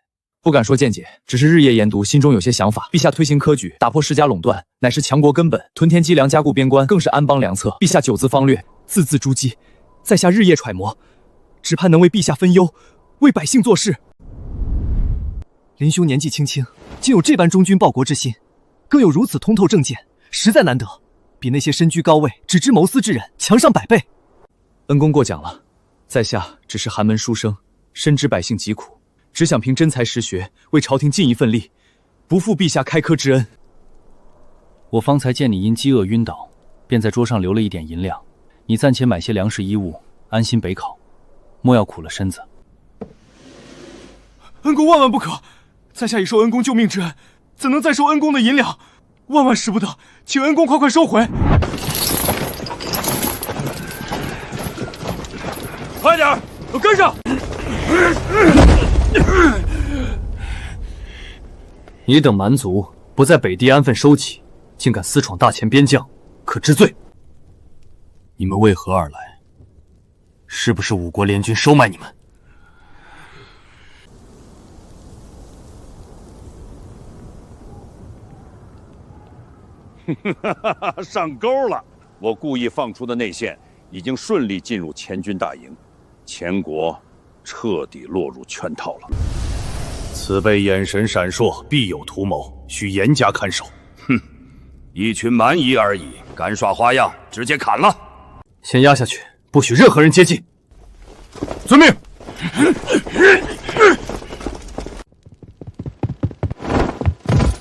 不敢说见解，只是日夜研读，心中有些想法。陛下推行科举，打破世家垄断，乃是强国根本；屯田积粮，加固边关，更是安邦良策。陛下9字方略，字字珠玑，在下日夜揣摩，只盼能为陛下分忧，为百姓做事。林兄年纪轻轻，竟有这般忠君报国之心，更有如此通透政见，实在难得，比那些身居高位、只知谋私之人强上100倍。恩公过奖了，在下只是寒门书生，深知百姓疾苦，只想凭真才实学，为朝廷尽一份力，不负陛下开科之恩。我方才见你因饥饿晕倒，便在桌上留了一点银两，你暂且买些粮食衣物，安心北考，莫要苦了身子。恩公万万不可！在下已受恩公救命之恩，怎能再收恩公的银两？万万使不得，请恩公快快收回！快点，跟上！你等蛮族不在北地安分收己，竟敢私闯大前边疆，可治罪。你们为何而来？是不是5国联军收买你们？上钩了！我故意放出的内线已经顺利进入前军大营，前国彻底落入圈套了。此辈眼神闪烁，必有图谋，需严加看守。哼，一群蛮夷而已，敢耍花样，直接砍了！先压下去，不许任何人接近。遵命。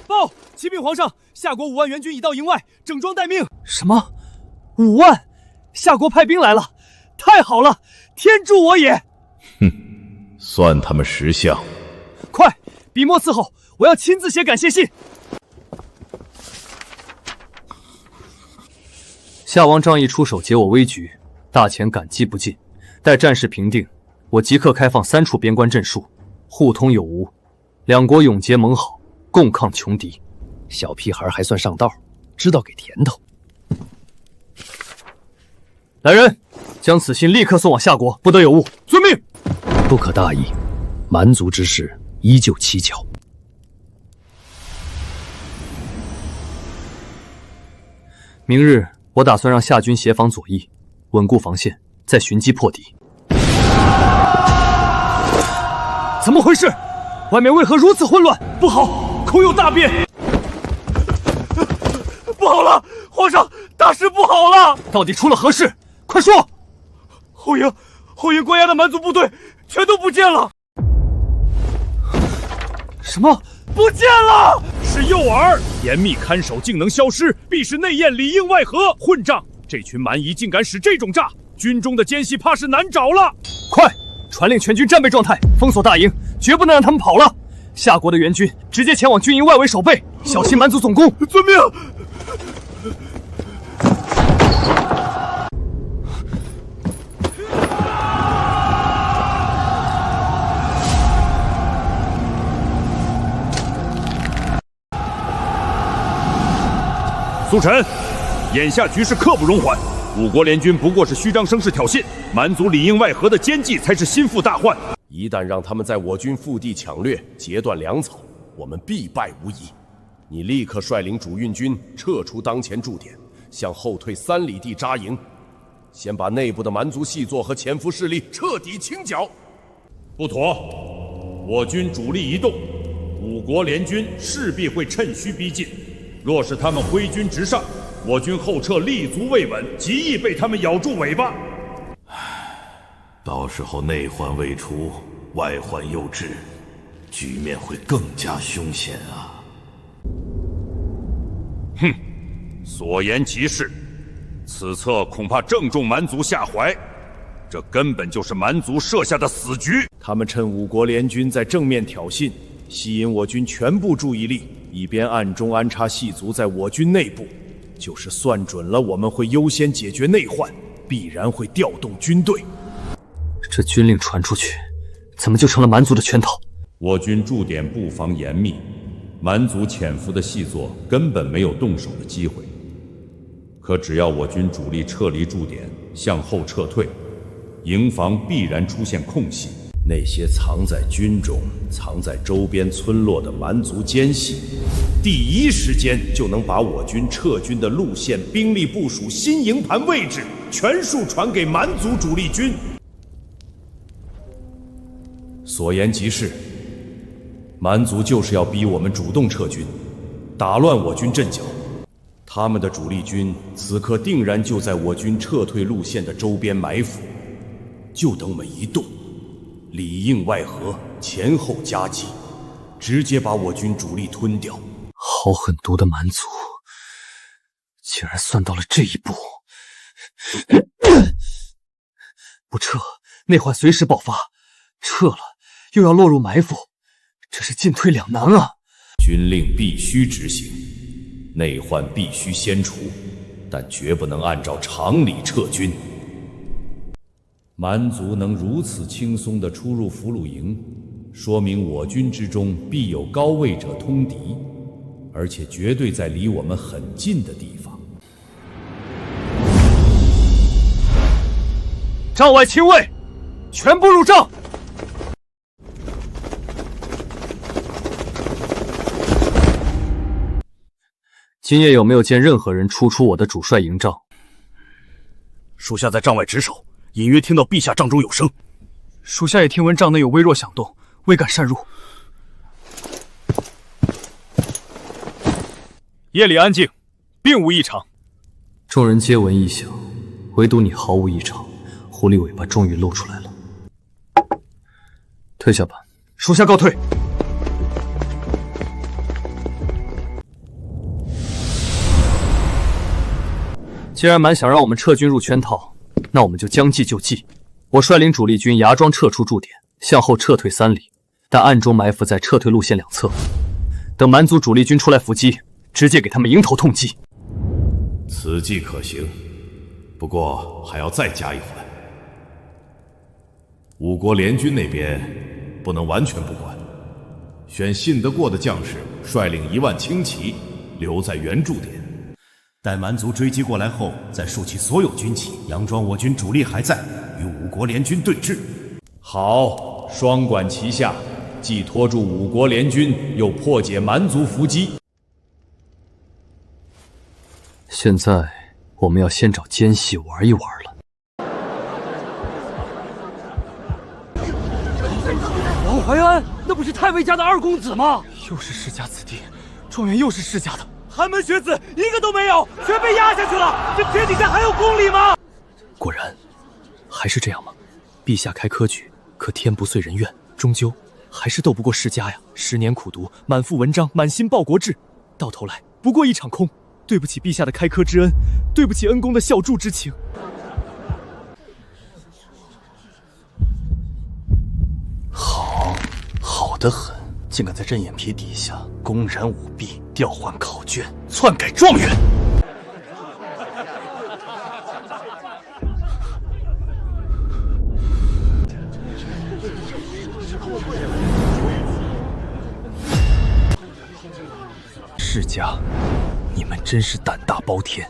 报！启禀皇上，夏国5万援军已到营外，整装待命。什么？5万？夏国派兵来了，太好了！天助我也！哼，算他们识相。快，笔墨伺候，我要亲自写感谢信。夏王仗义出手解我危局，大前感激不尽。待战事平定，我即刻开放3处边关镇戍，互通有无，2国永结盟好，共抗穷敌。小屁孩还算上道，知道给甜头。来人，将此信立刻送往夏国，不得有误。遵命。不可大意，蛮族之事依旧蹊跷。明日我打算让夏军协防左翼，稳固防线，再寻机破敌。怎么回事？外面为何如此混乱？不好，恐有大变！不好了，皇上，大事不好了！到底出了何事？快说！后营关押的蛮族部队全都不见了！什么？不见了！是诱饵，严密看守竟能消失，必是内应里应外合，混账！这群蛮夷竟敢使这种诈，军中的奸细怕是难找了。快，传令全军战备状态，封锁大营，绝不能让他们跑了。夏国的援军直接前往军营外围守备，小心蛮族总攻。遵命。苏晨，眼下局势刻不容缓，5国联军不过是虚张声势挑衅，蛮族里应外合的奸计才是心腹大患。一旦让他们在我军腹地抢掠，截断粮草，我们必败无疑。你立刻率领主运军撤出当前驻点，向后退3里地扎营，先把内部的蛮族细作和潜伏势力彻底清剿。不妥，我军主力一动，5国联军势必会趁虚逼近。若是他们挥军直上，我军后撤立足未稳，极易被他们咬住尾巴。到时候内患未除，外患又至，局面会更加凶险啊！哼，所言极是，此策恐怕正中蛮族下怀。这根本就是蛮族设下的死局。他们趁五国联军在正面挑衅，吸引我军全部注意力，以便暗中安插细族在我军内部。就是算准了我们会优先解决内患，必然会调动军队。这军令传出去，怎么就成了蛮族的圈套？我军驻点布防严密，蛮族潜伏的细作根本没有动手的机会。可只要我军主力撤离驻点，向后撤退，营房必然出现空隙。那些藏在军中、藏在周边村落的蛮族奸细，第一时间就能把我军撤军的路线、兵力部署、新营盘位置全数传给蛮族主力军。所言极是，蛮族就是要逼我们主动撤军，打乱我军阵脚。他们的主力军此刻定然就在我军撤退路线的周边埋伏，就等我们一动，里应外合，前后夹击，直接把我军主力吞掉。好狠毒的蛮族，竟然算到了这一步！不撤，内患随时爆发；撤了，又要落入埋伏，这是进退两难啊！军令必须执行，内患必须先除，但绝不能按照常理撤军。蛮族能如此轻松地出入俘虏营，说明我军之中必有高位者通敌，而且绝对在离我们很近的地方。帐外亲卫，全部入帐！今夜有没有见任何人出我的主帅营帐？属下在帐外值守，隐约听到陛下帐中有声。属下也听闻帐内有微弱响动，未敢擅入。夜里安静，并无异常。众人皆闻异响，唯独你毫无异常，狐狸尾巴终于露出来了。退下吧。属下告退。既然蛮想让我们撤军入圈套，那我们就将计就计。我率领主力军佯装撤出驻点，向后撤退3里，但暗中埋伏在撤退路线两侧，等蛮族主力军出来伏击，直接给他们迎头痛击。此计可行，不过还要再加一环。五国联军那边不能完全不管，选信得过的将士率领1万轻骑留在原驻点。待蛮族追击过来后，再竖起所有军旗，佯装我军主力还在，与五国联军对峙。好，双管齐下，既拖住五国联军，又破解蛮族伏击。现在我们要先找奸细玩一玩了。王怀安，那不是太尉家的2公子吗？又是世家子弟，状元又是世家的。寒门学子一个都没有，全被压下去了。这天底下还有公理吗？果然，还是这样吗？陛下开科举，可天不遂人愿，终究还是斗不过世家呀。10年苦读，满腹文章，满心报国志，到头来不过一场空。对不起陛下的开科之恩，对不起恩公的孝助之情。好得很，竟敢在朕眼皮底下公然舞弊，调换考卷，篡改状元。世家，你们真是胆大包天，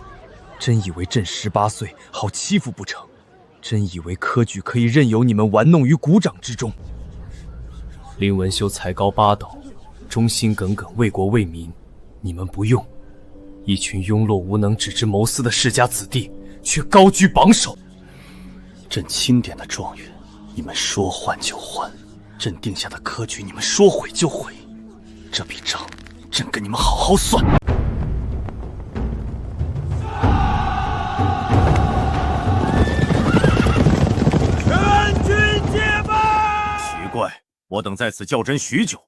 真以为朕18岁好欺负不成？真以为科举可以任由你们玩弄于股掌之中？林文修才高八斗，忠心耿耿，为国为民，你们不用，一群庸弱无能、只知谋私的世家子弟，却高居榜首。朕钦点的状元，你们说换就换；朕定下的科举，你们说毁就毁。这笔账，朕跟你们好好算。全军接棒！奇怪，我等在此较真许久，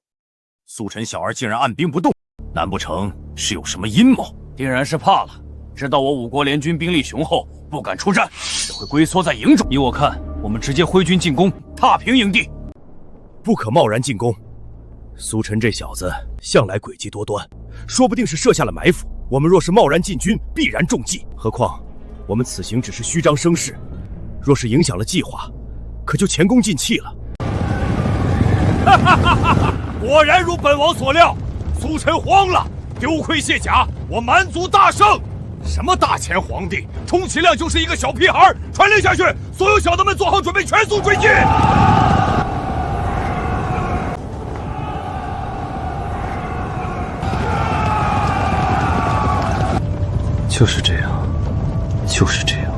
速臣小儿竟然按兵不动，难不成是有什么阴谋？定然是怕了，知道我五国联军兵力雄厚，不敢出战，只会龟缩在营中。依我看，我们直接挥军进攻，踏平营地。不可贸然进攻。苏晨这小子向来诡计多端，说不定是设下了埋伏。我们若是贸然进军，必然中计。何况我们此行只是虚张声势，若是影响了计划，可就前功尽弃了。哈哈哈哈哈！果然如本王所料，苏晨慌了，丢盔卸甲，我蛮族大胜。什么大前皇帝，充其量就是一个小屁孩。传令下去，所有小的们做好准备，全速追击。就是这样，就是这样，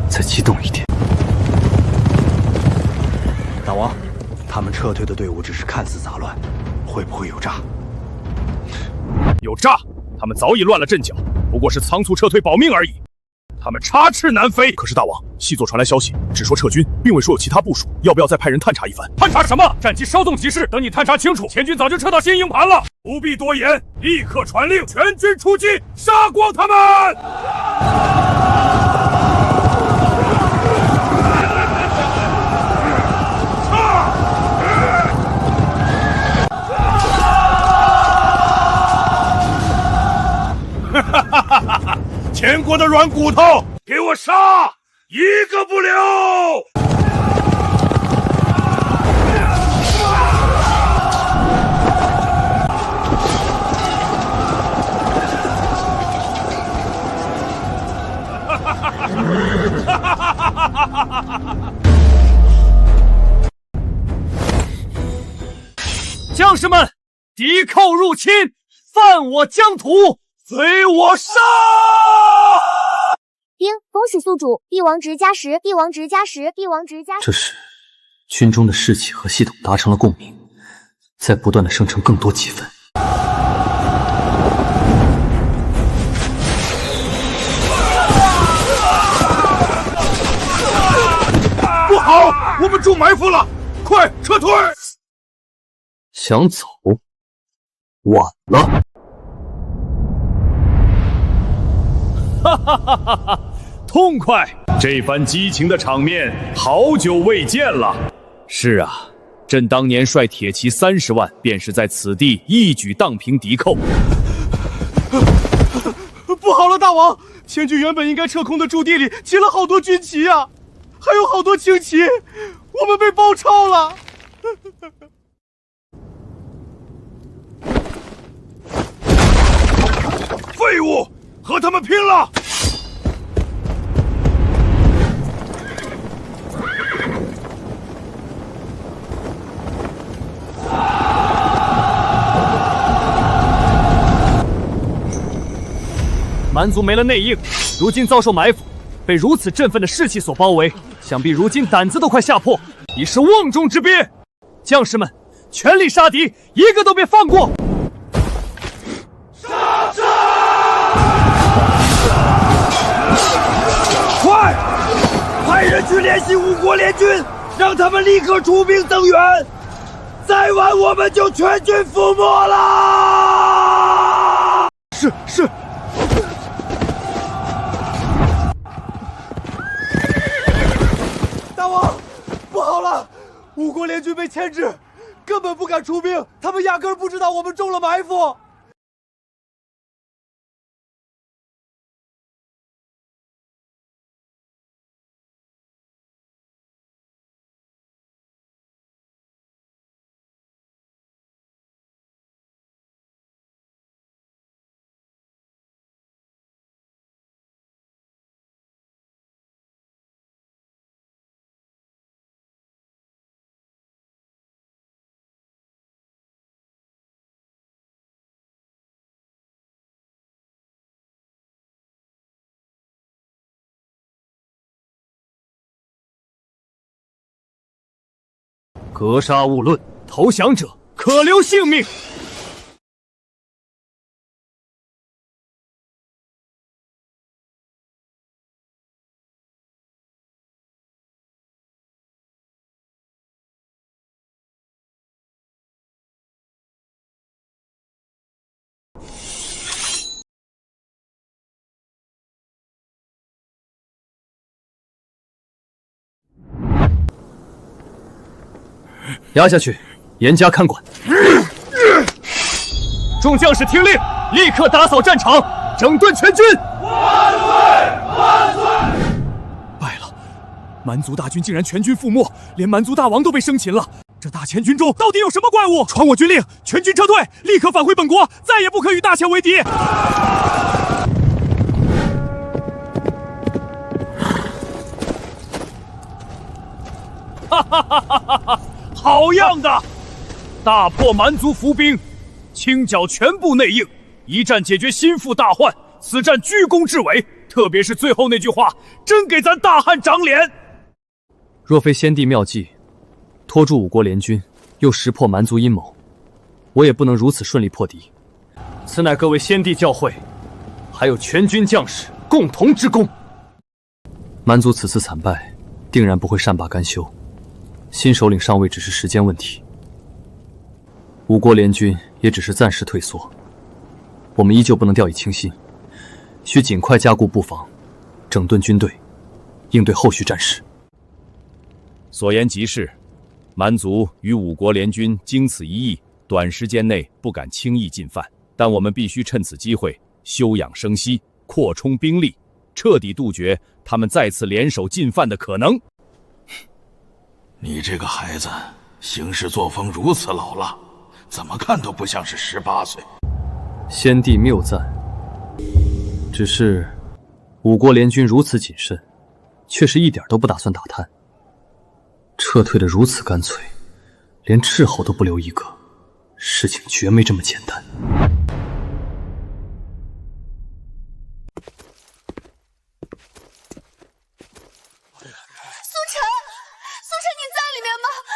再激动一点。大王，他们撤退的队伍只是看似杂乱，会不会有诈？有诈！他们早已乱了阵脚，不过是仓促撤退保命而已。他们插翅难飞。可是大王，细作传来消息，只说撤军，并未说有其他部署，要不要再派人探查一番？探查什么？战机稍纵即逝，等你探查清楚，前军早就撤到新营盘了。不必多言，立刻传令，全军出击，杀光他们！哈哈哈哈哈！前国的软骨头，给我杀，一个不留！将士们，敌寇入侵，犯我疆土，随我杀！丁，恭喜宿主，帝王值加10，帝王值加10，帝王值加10。这时，军中的士气和系统达成了共鸣，在不断的生成更多积分。不好，我们中埋伏了，快撤退！想走，晚了。哈哈哈哈哈！痛快！这番激情的场面，好久未见了。是啊，朕当年率铁骑30万，便是在此地一举荡平敌寇。不好了，大王！前军原本应该撤空的驻地里集了好多军旗呀，还有好多轻骑，我们被包抄了。废物，和他们拼了！蛮族没了内应，如今遭受埋伏，被如此振奋的士气所包围，想必如今胆子都快吓破，已是瓮中之鳖。将士们，全力杀敌，一个都别放过！杀阵！快，派人去联系5国联军，让他们立刻出兵增援。再晚，我们就全军覆没了。是。大王，不好了！5国联军被牵制，根本不敢出兵，他们压根儿不知道我们中了埋伏。格杀勿论，投降者可留性命。押下去，严加看管。众将士听令，立刻打扫战场，整顿全军。万岁！万岁！败了，蛮族大军竟然全军覆没，连蛮族大王都被生擒了。这大前军中到底有什么怪物？传我军令，全军撤退，立刻返回本国，再也不可与大前为敌。哈哈哈哈哈！好样的！大破蛮族伏兵，清剿全部内应，一战解决心腹大患，此战居功至伟。特别是最后那句话，真给咱大汉长脸。若非先帝妙计，拖住5国联军，又识破蛮族阴谋，我也不能如此顺利破敌。此乃各位先帝教诲，还有全军将士共同之功。蛮族此次惨败，定然不会善罢甘休。新首领上位只是时间问题，5国联军也只是暂时退缩，我们依旧不能掉以轻心，需尽快加固布防，整顿军队，应对后续战事。所言极是，蛮族与5国联军经此一役，短时间内不敢轻易进犯，但我们必须趁此机会休养生息，扩充兵力，彻底杜绝他们再次联手进犯的可能。你这个孩子，行事作风如此老辣，怎么看都不像是18岁。先帝谬赞，只是5国联军如此谨慎，却是一点都不打算打探，撤退的如此干脆，连斥候都不留一个，事情绝没这么简单。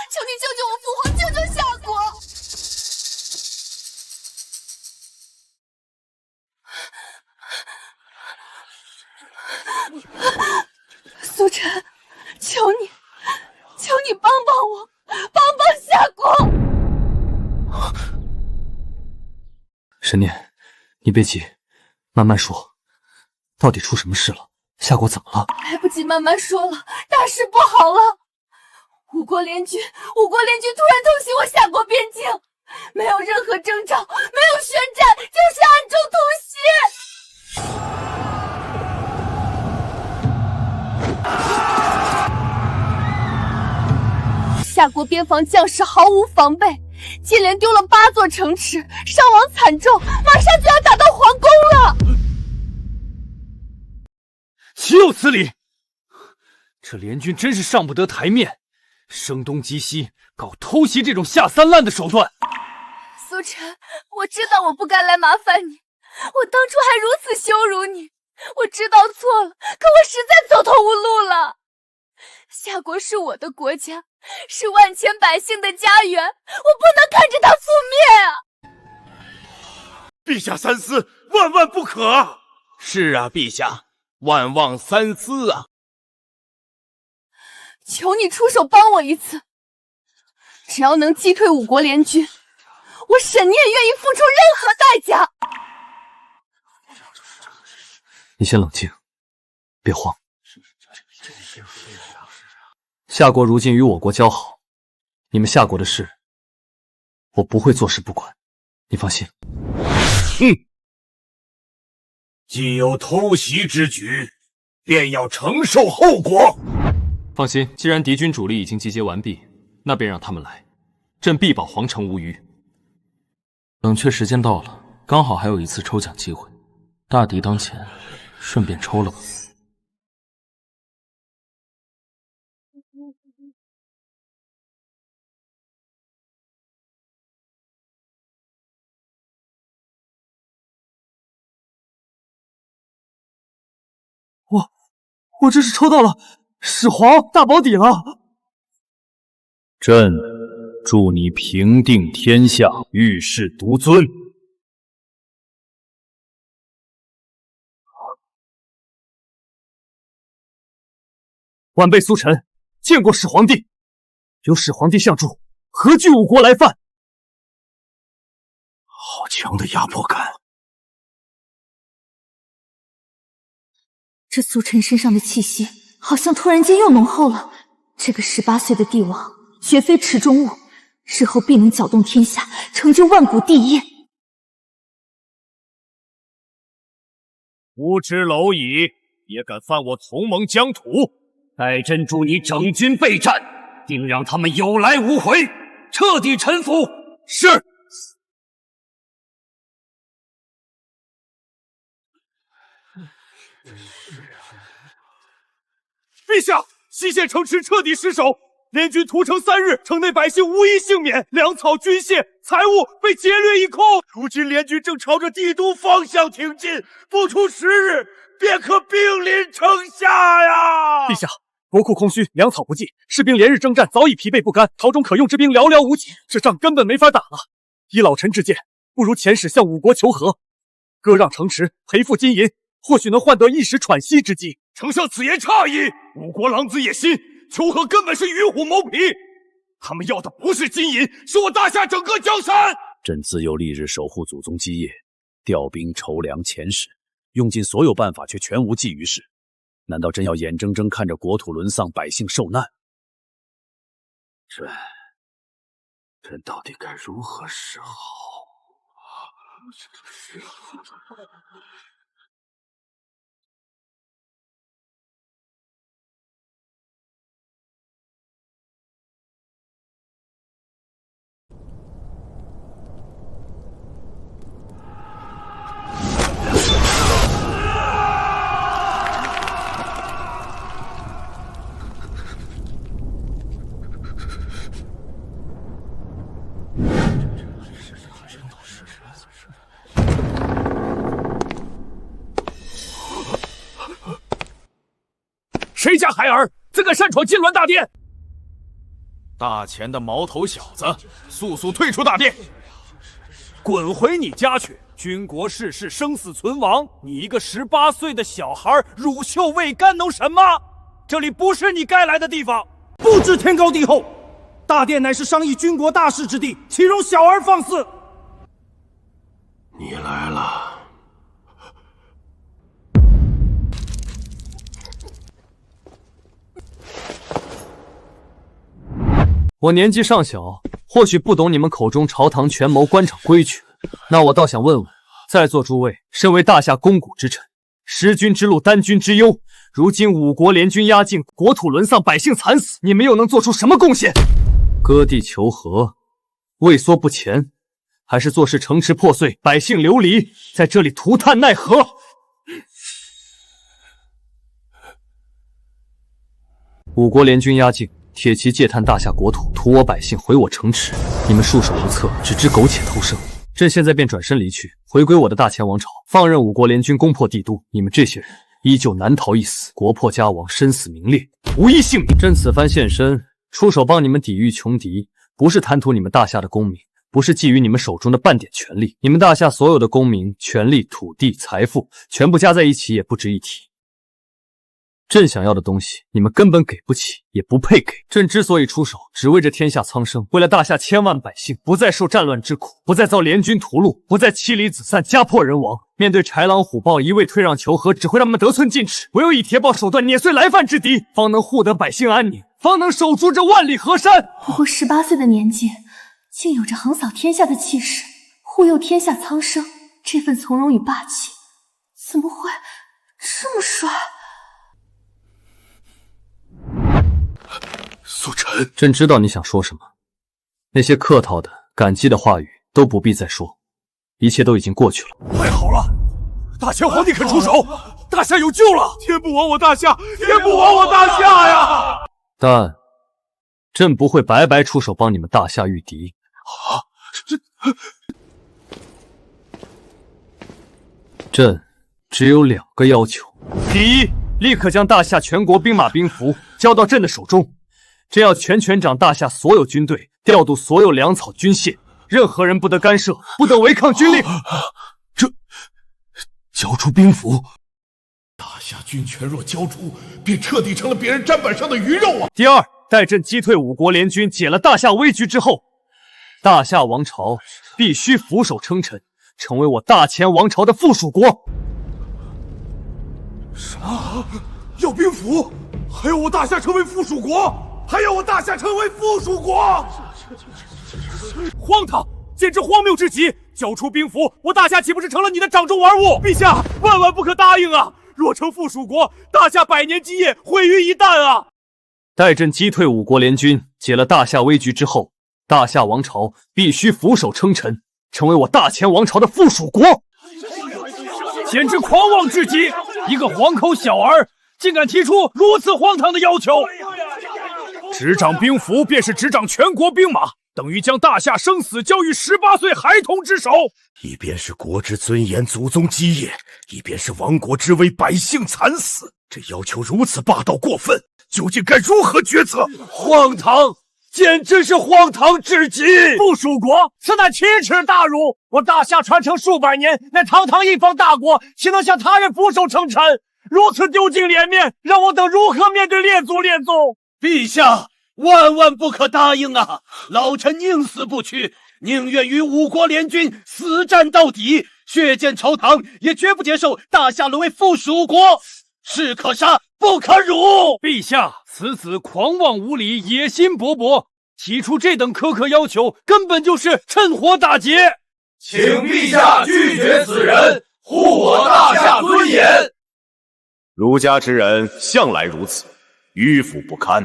求你救救我父皇，救救夏国！苏晨，求你帮帮我，帮帮夏国！神念，你别急，慢慢说，到底出什么事了？夏国怎么了？来不及慢慢说了，大事不好了！5国联军突然偷袭我夏国边境，没有任何征兆，没有宣战，就是暗中突袭。夏国边防将士毫无防备，接连丢了8座城池，伤亡惨重，马上就要打到皇宫了。岂有此理！这联军真是上不得台面。声东击西，搞偷袭这种下三滥的手段。苏晨，我知道我不该来麻烦你，我当初还如此羞辱你，我知道错了，可我实在走投无路了。夏国是我的国家，是万千百姓的家园，我不能看着它覆灭啊！陛下三思，万万不可！是啊，陛下，万望三思啊！求你出手帮我一次，只要能击退5国联军，我沈念愿意付出任何代价。你先冷静，别慌。夏国如今与我国交好，你们夏国的事，我不会坐视不管，你放心。既有偷袭之举，便要承受后果。放心，既然敌军主力已经集结完毕，那便让他们来，朕必保皇城无虞。冷却时间到了，刚好还有一次抽奖机会，大敌当前，顺便抽了吧。我这是抽到了始皇大宝底了。朕祝你平定天下，遇事独尊。晚辈苏晨见过始皇帝，有始皇帝相助，何惧5国来犯？好强的压迫感！这苏晨身上的气息好像突然间又浓厚了。这个18岁的帝王绝非池中物，日后必能搅动天下，成就万古第一。无知蝼蚁，也敢犯我同盟疆土！待朕助你整军备战，定让他们有来无回，彻底臣服。是。陛下，西县城池彻底失守，联军屠城3日，城内百姓无一幸免，粮草、军械、财物被劫掠一空。如今联军正朝着帝都方向挺进，不出10日，便可兵临城下呀！陛下，国库空虚，粮草不济，士兵连日征战，早已疲惫不甘，朝中可用之兵寥寥无几，这仗根本没法打了。依老臣之见，不如遣使向五国求和，割让城池，赔付金银，或许能换得一时喘息之机。丞相此言差矣，五国狼子野心，求和根本是与虎谋皮。他们要的不是金银，是我大夏整个江山。朕自幼历日守护祖宗基业，调兵筹粮遣使，用尽所有办法，却全无济于事。难道真要眼睁睁看着国土沦丧，百姓受难？朕到底该如何是好？谁家孩儿怎敢擅闯金銮大殿？大钱的毛头小子，速速退出大殿！滚回你家去！军国世事，生死存亡，你一个18岁的小孩，乳臭未干，能什么？这里不是你该来的地方。不知天高地厚，大殿乃是商议军国大事之地，岂容小儿放肆？你来了。我年纪尚小，或许不懂你们口中朝堂权谋官场规矩，那我倒想问问，在座诸位，身为大夏肱骨之臣，食君之禄，担君之忧，如今五国联军压境，国土沦丧，百姓惨死，你们又能做出什么贡献？割地求和，畏缩不前，还是坐视城池破碎，百姓流离，在这里涂炭奈何？五国联军压境，铁骑借探大夏国土，屠我百姓，毁我城池，你们束手无策，只知苟且偷生。朕现在便转身离去，回归我的大前王朝，放任五国联军攻破帝都。你们这些人依旧难逃一死，国破家亡，身死名裂，无一幸免。朕此番现身，出手帮你们抵御穷敌，不是贪图你们大夏的功名，不是觊觎你们手中的半点权力。你们大夏所有的功名、权力、土地、财富，全部加在一起也不值一提。朕想要的东西，你们根本给不起，也不配给。朕之所以出手，只为这天下苍生，为了大夏千万百姓不再受战乱之苦，不再遭联军屠戮，不再妻离子散，家破人亡。面对豺狼虎豹，一味退让求和，只会让他们得寸进尺。唯有以铁炮手段碾碎来犯之敌，方能护得百姓安宁，方能守住这万里河山。不过18岁的年纪，竟有着横扫天下的气势，护佑天下苍生，这份从容与霸气，怎么会这么帅？苏晨，朕知道你想说什么，那些客套的、感激的话语都不必再说，一切都已经过去了。太好了，大前皇帝肯出手，大夏有救了！天不亡我大夏，天不亡我大夏呀！但朕不会白白出手帮你们大夏御敌。朕只有2个要求：第一，立刻将大夏全国兵马兵符交到朕的手中。朕要全权掌大夏所有军队，调度所有粮草军械，任何人不得干涉，不得违抗军令。这交出兵符，大夏军权若交出，便彻底成了别人砧板上的鱼肉啊！第二，待朕击退五国联军，解了大夏危局之后，大夏王朝必须俯首称臣，成为我大前王朝的附属国。什么？要兵符？还要我大夏成为附属国？还要我大夏成为附属国？荒唐，简直荒谬至极！交出兵符，我大夏岂不是成了你的掌中玩物？陛下，万万不可答应啊！若成附属国，大夏百年基业毁于一旦啊！待朕击退五国联军，解了大夏危局之后，大夏王朝必须俯首称臣，成为我大前王朝的附属国。简直狂妄至极！一个皇口小儿竟敢提出如此荒唐的要求！执掌兵符便是执掌全国兵马，等于将大夏生死交于18岁孩童之手。一边是国之尊严、祖宗基业，一边是亡国之危、百姓惨死，这要求如此霸道过分，究竟该如何决策？荒唐！简直是荒唐至极！附属国，此乃奇耻大辱！我大夏传承数百年，乃堂堂一方大国，岂能向他人俯首称臣？如此丢尽脸面，让我等如何面对列祖列宗？陛下，万万不可答应啊！老臣宁死不屈，宁愿与五国联军死战到底，血溅朝堂，也绝不接受大夏沦为附属国。士可杀，不可辱！陛下，此子狂妄无礼，野心勃勃，提出这等苛刻要求，根本就是趁火打劫。请陛下拒绝此人，护我大夏尊严。儒家之人向来如此，迂腐不堪，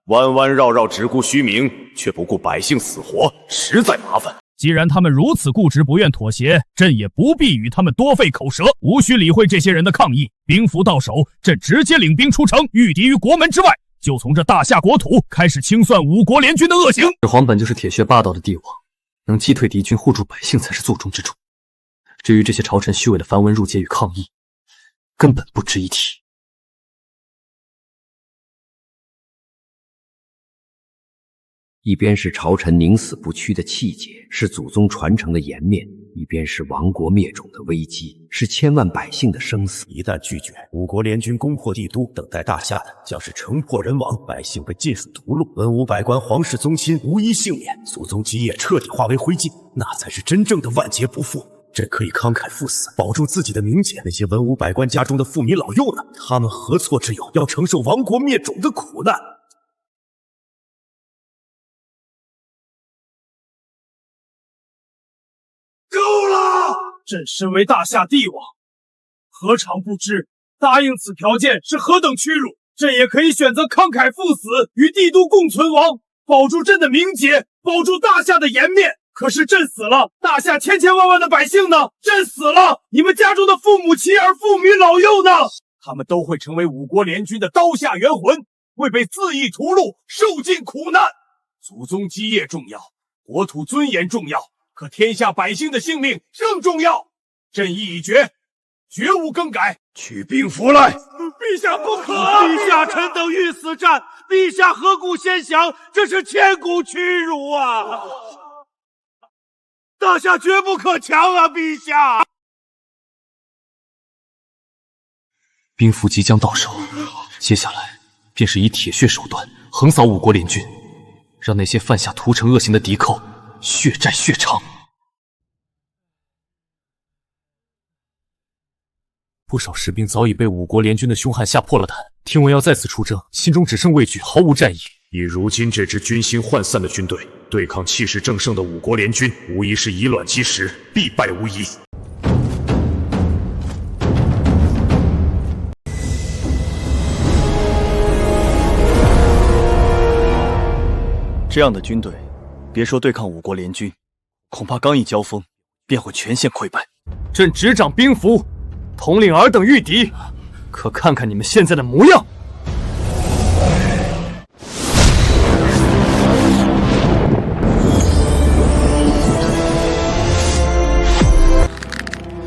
弯弯绕绕只顾虚名，却不顾百姓死活，实在麻烦。既然他们如此固执，不愿妥协，朕也不必与他们多费口舌，无需理会这些人的抗议。兵符到手，朕直接领兵出城，御敌于国门之外，就从这大夏国土开始清算五国联军的恶行。始皇本就是铁血霸道的帝王，能击退敌军，护住百姓才是重中之重。至于这些朝臣虚伪的繁文缛节与抗议，根本不值一提。一边是朝臣宁死不屈的气节，是祖宗传承的颜面；一边是亡国灭种的危机，是千万百姓的生死。一旦拒绝，五国联军攻破帝都，等待大夏的将是城破人亡，百姓被尽数屠戮，文武百官、皇室宗亲无一幸免，祖宗基业彻底化为灰烬，那才是真正的万劫不复。朕可以慷慨赴死，保住自己的名节。那些文武百官家中的妇民老幼呢？他们何错之有，要承受亡国灭种的苦难？够了！朕身为大夏帝王，何尝不知答应此条件是何等屈辱？朕也可以选择慷慨赴死，与帝都共存亡，保住朕的名节，保住大夏的颜面。可是朕死了，大夏千千万万的百姓呢？朕死了，你们家中的父母、妻儿、妇女、老幼呢？他们都会成为五国联军的刀下冤魂，会被恣意屠戮，受尽苦难。祖宗基业重要，国土尊严重要，可天下百姓的性命更重要。朕意已决，绝无更改。取兵符来！陛下不可！陛下臣等欲死战，陛下何故先降？这是千古屈辱啊！大夏绝不可强啊！陛下，兵符即将到手，接下来便是以铁血手段横扫五国联军，让那些犯下屠城恶行的敌寇血债血偿。不少士兵早已被五国联军的凶悍吓破了胆，听闻要再次出征，心中只剩畏惧，毫无战意。以如今这支军心涣散的军队，对抗气势正盛的五国联军，无疑是以卵击石，必败无疑。这样的军队，别说对抗五国联军，恐怕刚一交锋，便会全线溃败。朕执掌兵符，统领尔等御敌，可看看你们现在的模样！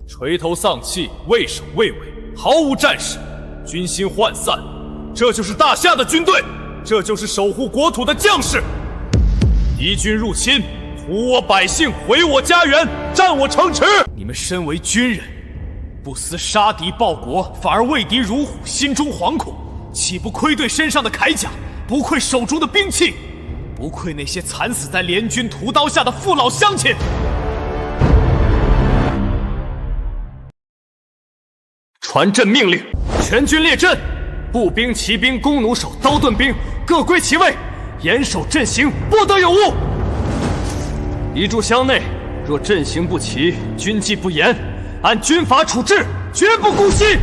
垂头丧气，畏首畏尾，毫无战士，军心涣散。这就是大夏的军队，这就是守护国土的将士。敌军入侵，屠我百姓，毁我家园，占我城池。你们身为军人，不思杀敌报国，反而畏敌如虎，心中惶恐，岂不愧对身上的铠甲，不愧手中的兵器，不愧那些惨死在联军屠刀下的父老乡亲？传朕命令，全军列阵，步兵、骑兵、弓弩手、刀盾兵各归其位，严守阵型，不得有误。一炷香内，若阵型不齐，军纪不严，按军法处置，绝不姑息。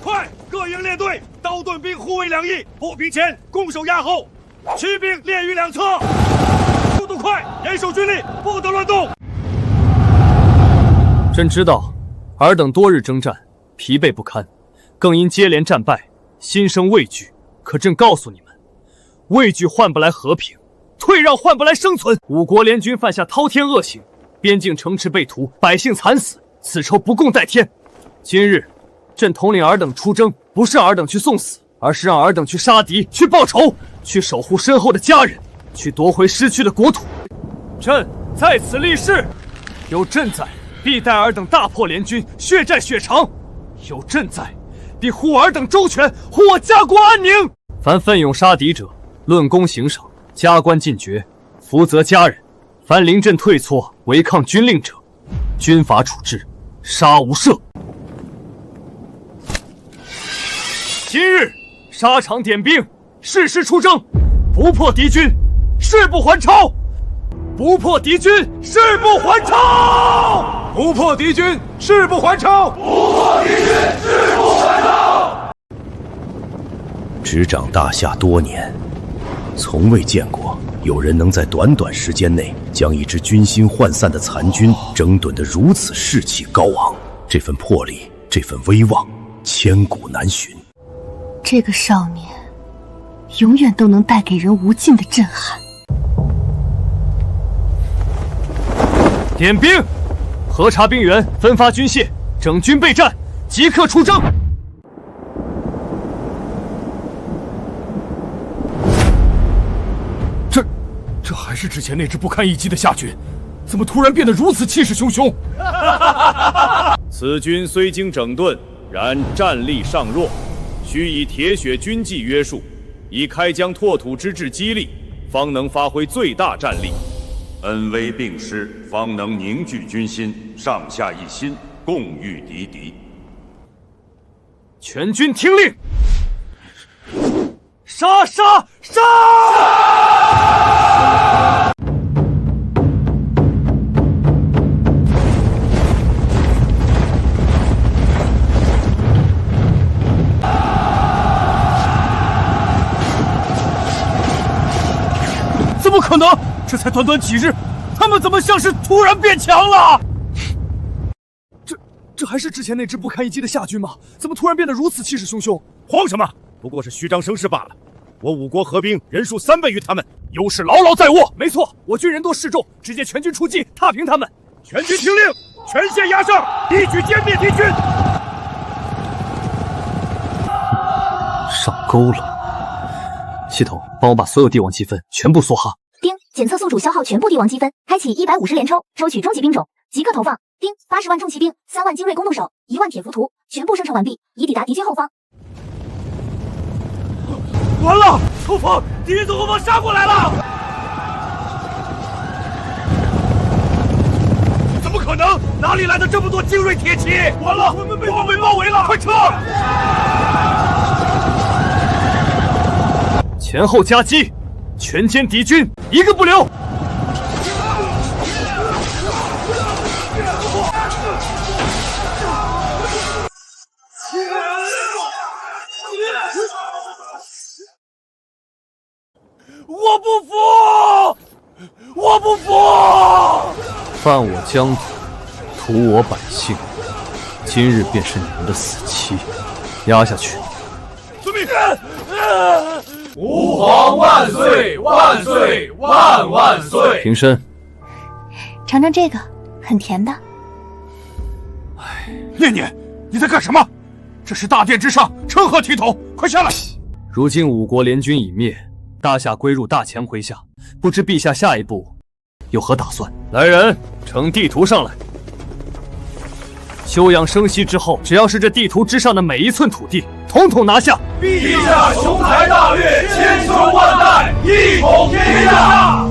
快，各营列队，刀盾兵护卫两翼，破平前，攻守压后。骑兵列于两侧，速度快，严守军令，不得乱动。朕知道，尔等多日征战，疲惫不堪，更因接连战败，心生畏惧。可朕告诉你们，畏惧换不来和平，退让换不来生存。五国联军犯下滔天恶行，边境城池被屠，百姓惨死，此仇不共戴天。今日，朕统领尔等出征，不是让尔等去送死，而是让尔等去杀敌，去报仇，去守护身后的家人，去夺回失去的国土。朕在此立誓，有朕在，必带尔等大破联军，血债血偿；有朕在，必护尔等周全，护我家国安宁。凡奋勇杀敌者，论功行赏，加官进爵，福泽家人；凡临阵退缩，违抗军令者，军法处置，杀无赦。今日沙场点兵，誓师出征，不破敌军，誓不还朝；不破敌军，誓不还朝；不破敌军，誓不还朝；不破敌军，誓不还朝。执掌大夏多年，从未见过有人能在短短时间内将一支军心涣散的残军整顿得如此士气高昂。这份魄力，这份威望，千古难寻。这个少年，永远都能带给人无尽的震撼。点兵，核查兵员，分发军械，整军备战，即刻出征。这还是之前那支不堪一击的夏军，怎么突然变得如此气势汹汹？此军虽经整顿，然战力尚弱，需以铁血军纪约束，以开疆拓土之志激励，方能发挥最大战力。恩威并施，方能凝聚军心，上下一心，共御敌敌。全军听令，杀杀杀！怎么可能？这才短短几日，他们怎么像是突然变强了？这还是之前那支不堪一击的夏军吗？怎么突然变得如此气势汹汹？慌什么？不过是虚张声势罢了。我五国合兵人数3倍于他们，优势牢牢在握。没错，我军人多势众，直接全军出击，踏平他们。全军听令，全线压上，一举歼灭敌军。上钩了。系统，帮我把所有帝王积分全部梭哈。丁，检测宿主消耗全部帝王积分，开启150连抽，抽取终极兵种，即刻投放。丁，80万重骑兵，3万精锐弓弩手，1万铁浮屠，全部生成完毕，已抵达敌军后方。完了，后方敌人从后方杀过来了！怎么可能？哪里来的这么多精锐铁骑？完了，我们被包围了！快撤！前后夹击，全歼敌军，一个不留。我不服！我不服！犯我疆土，屠我百姓，今日便是你们的死期。压下去！遵命！吾皇万岁！万岁！万万岁！平身。尝尝这个，很甜的。念念，你在干什么？这是大殿之上，成何体统？快下来！如今五国联军已灭，大夏归入大前麾下，不知陛下下一步有何打算？来人，呈地图上来。休养生息之后，只要是这地图之上的每一寸土地，统统拿下。陛下雄才大略，千秋万代，一统天下。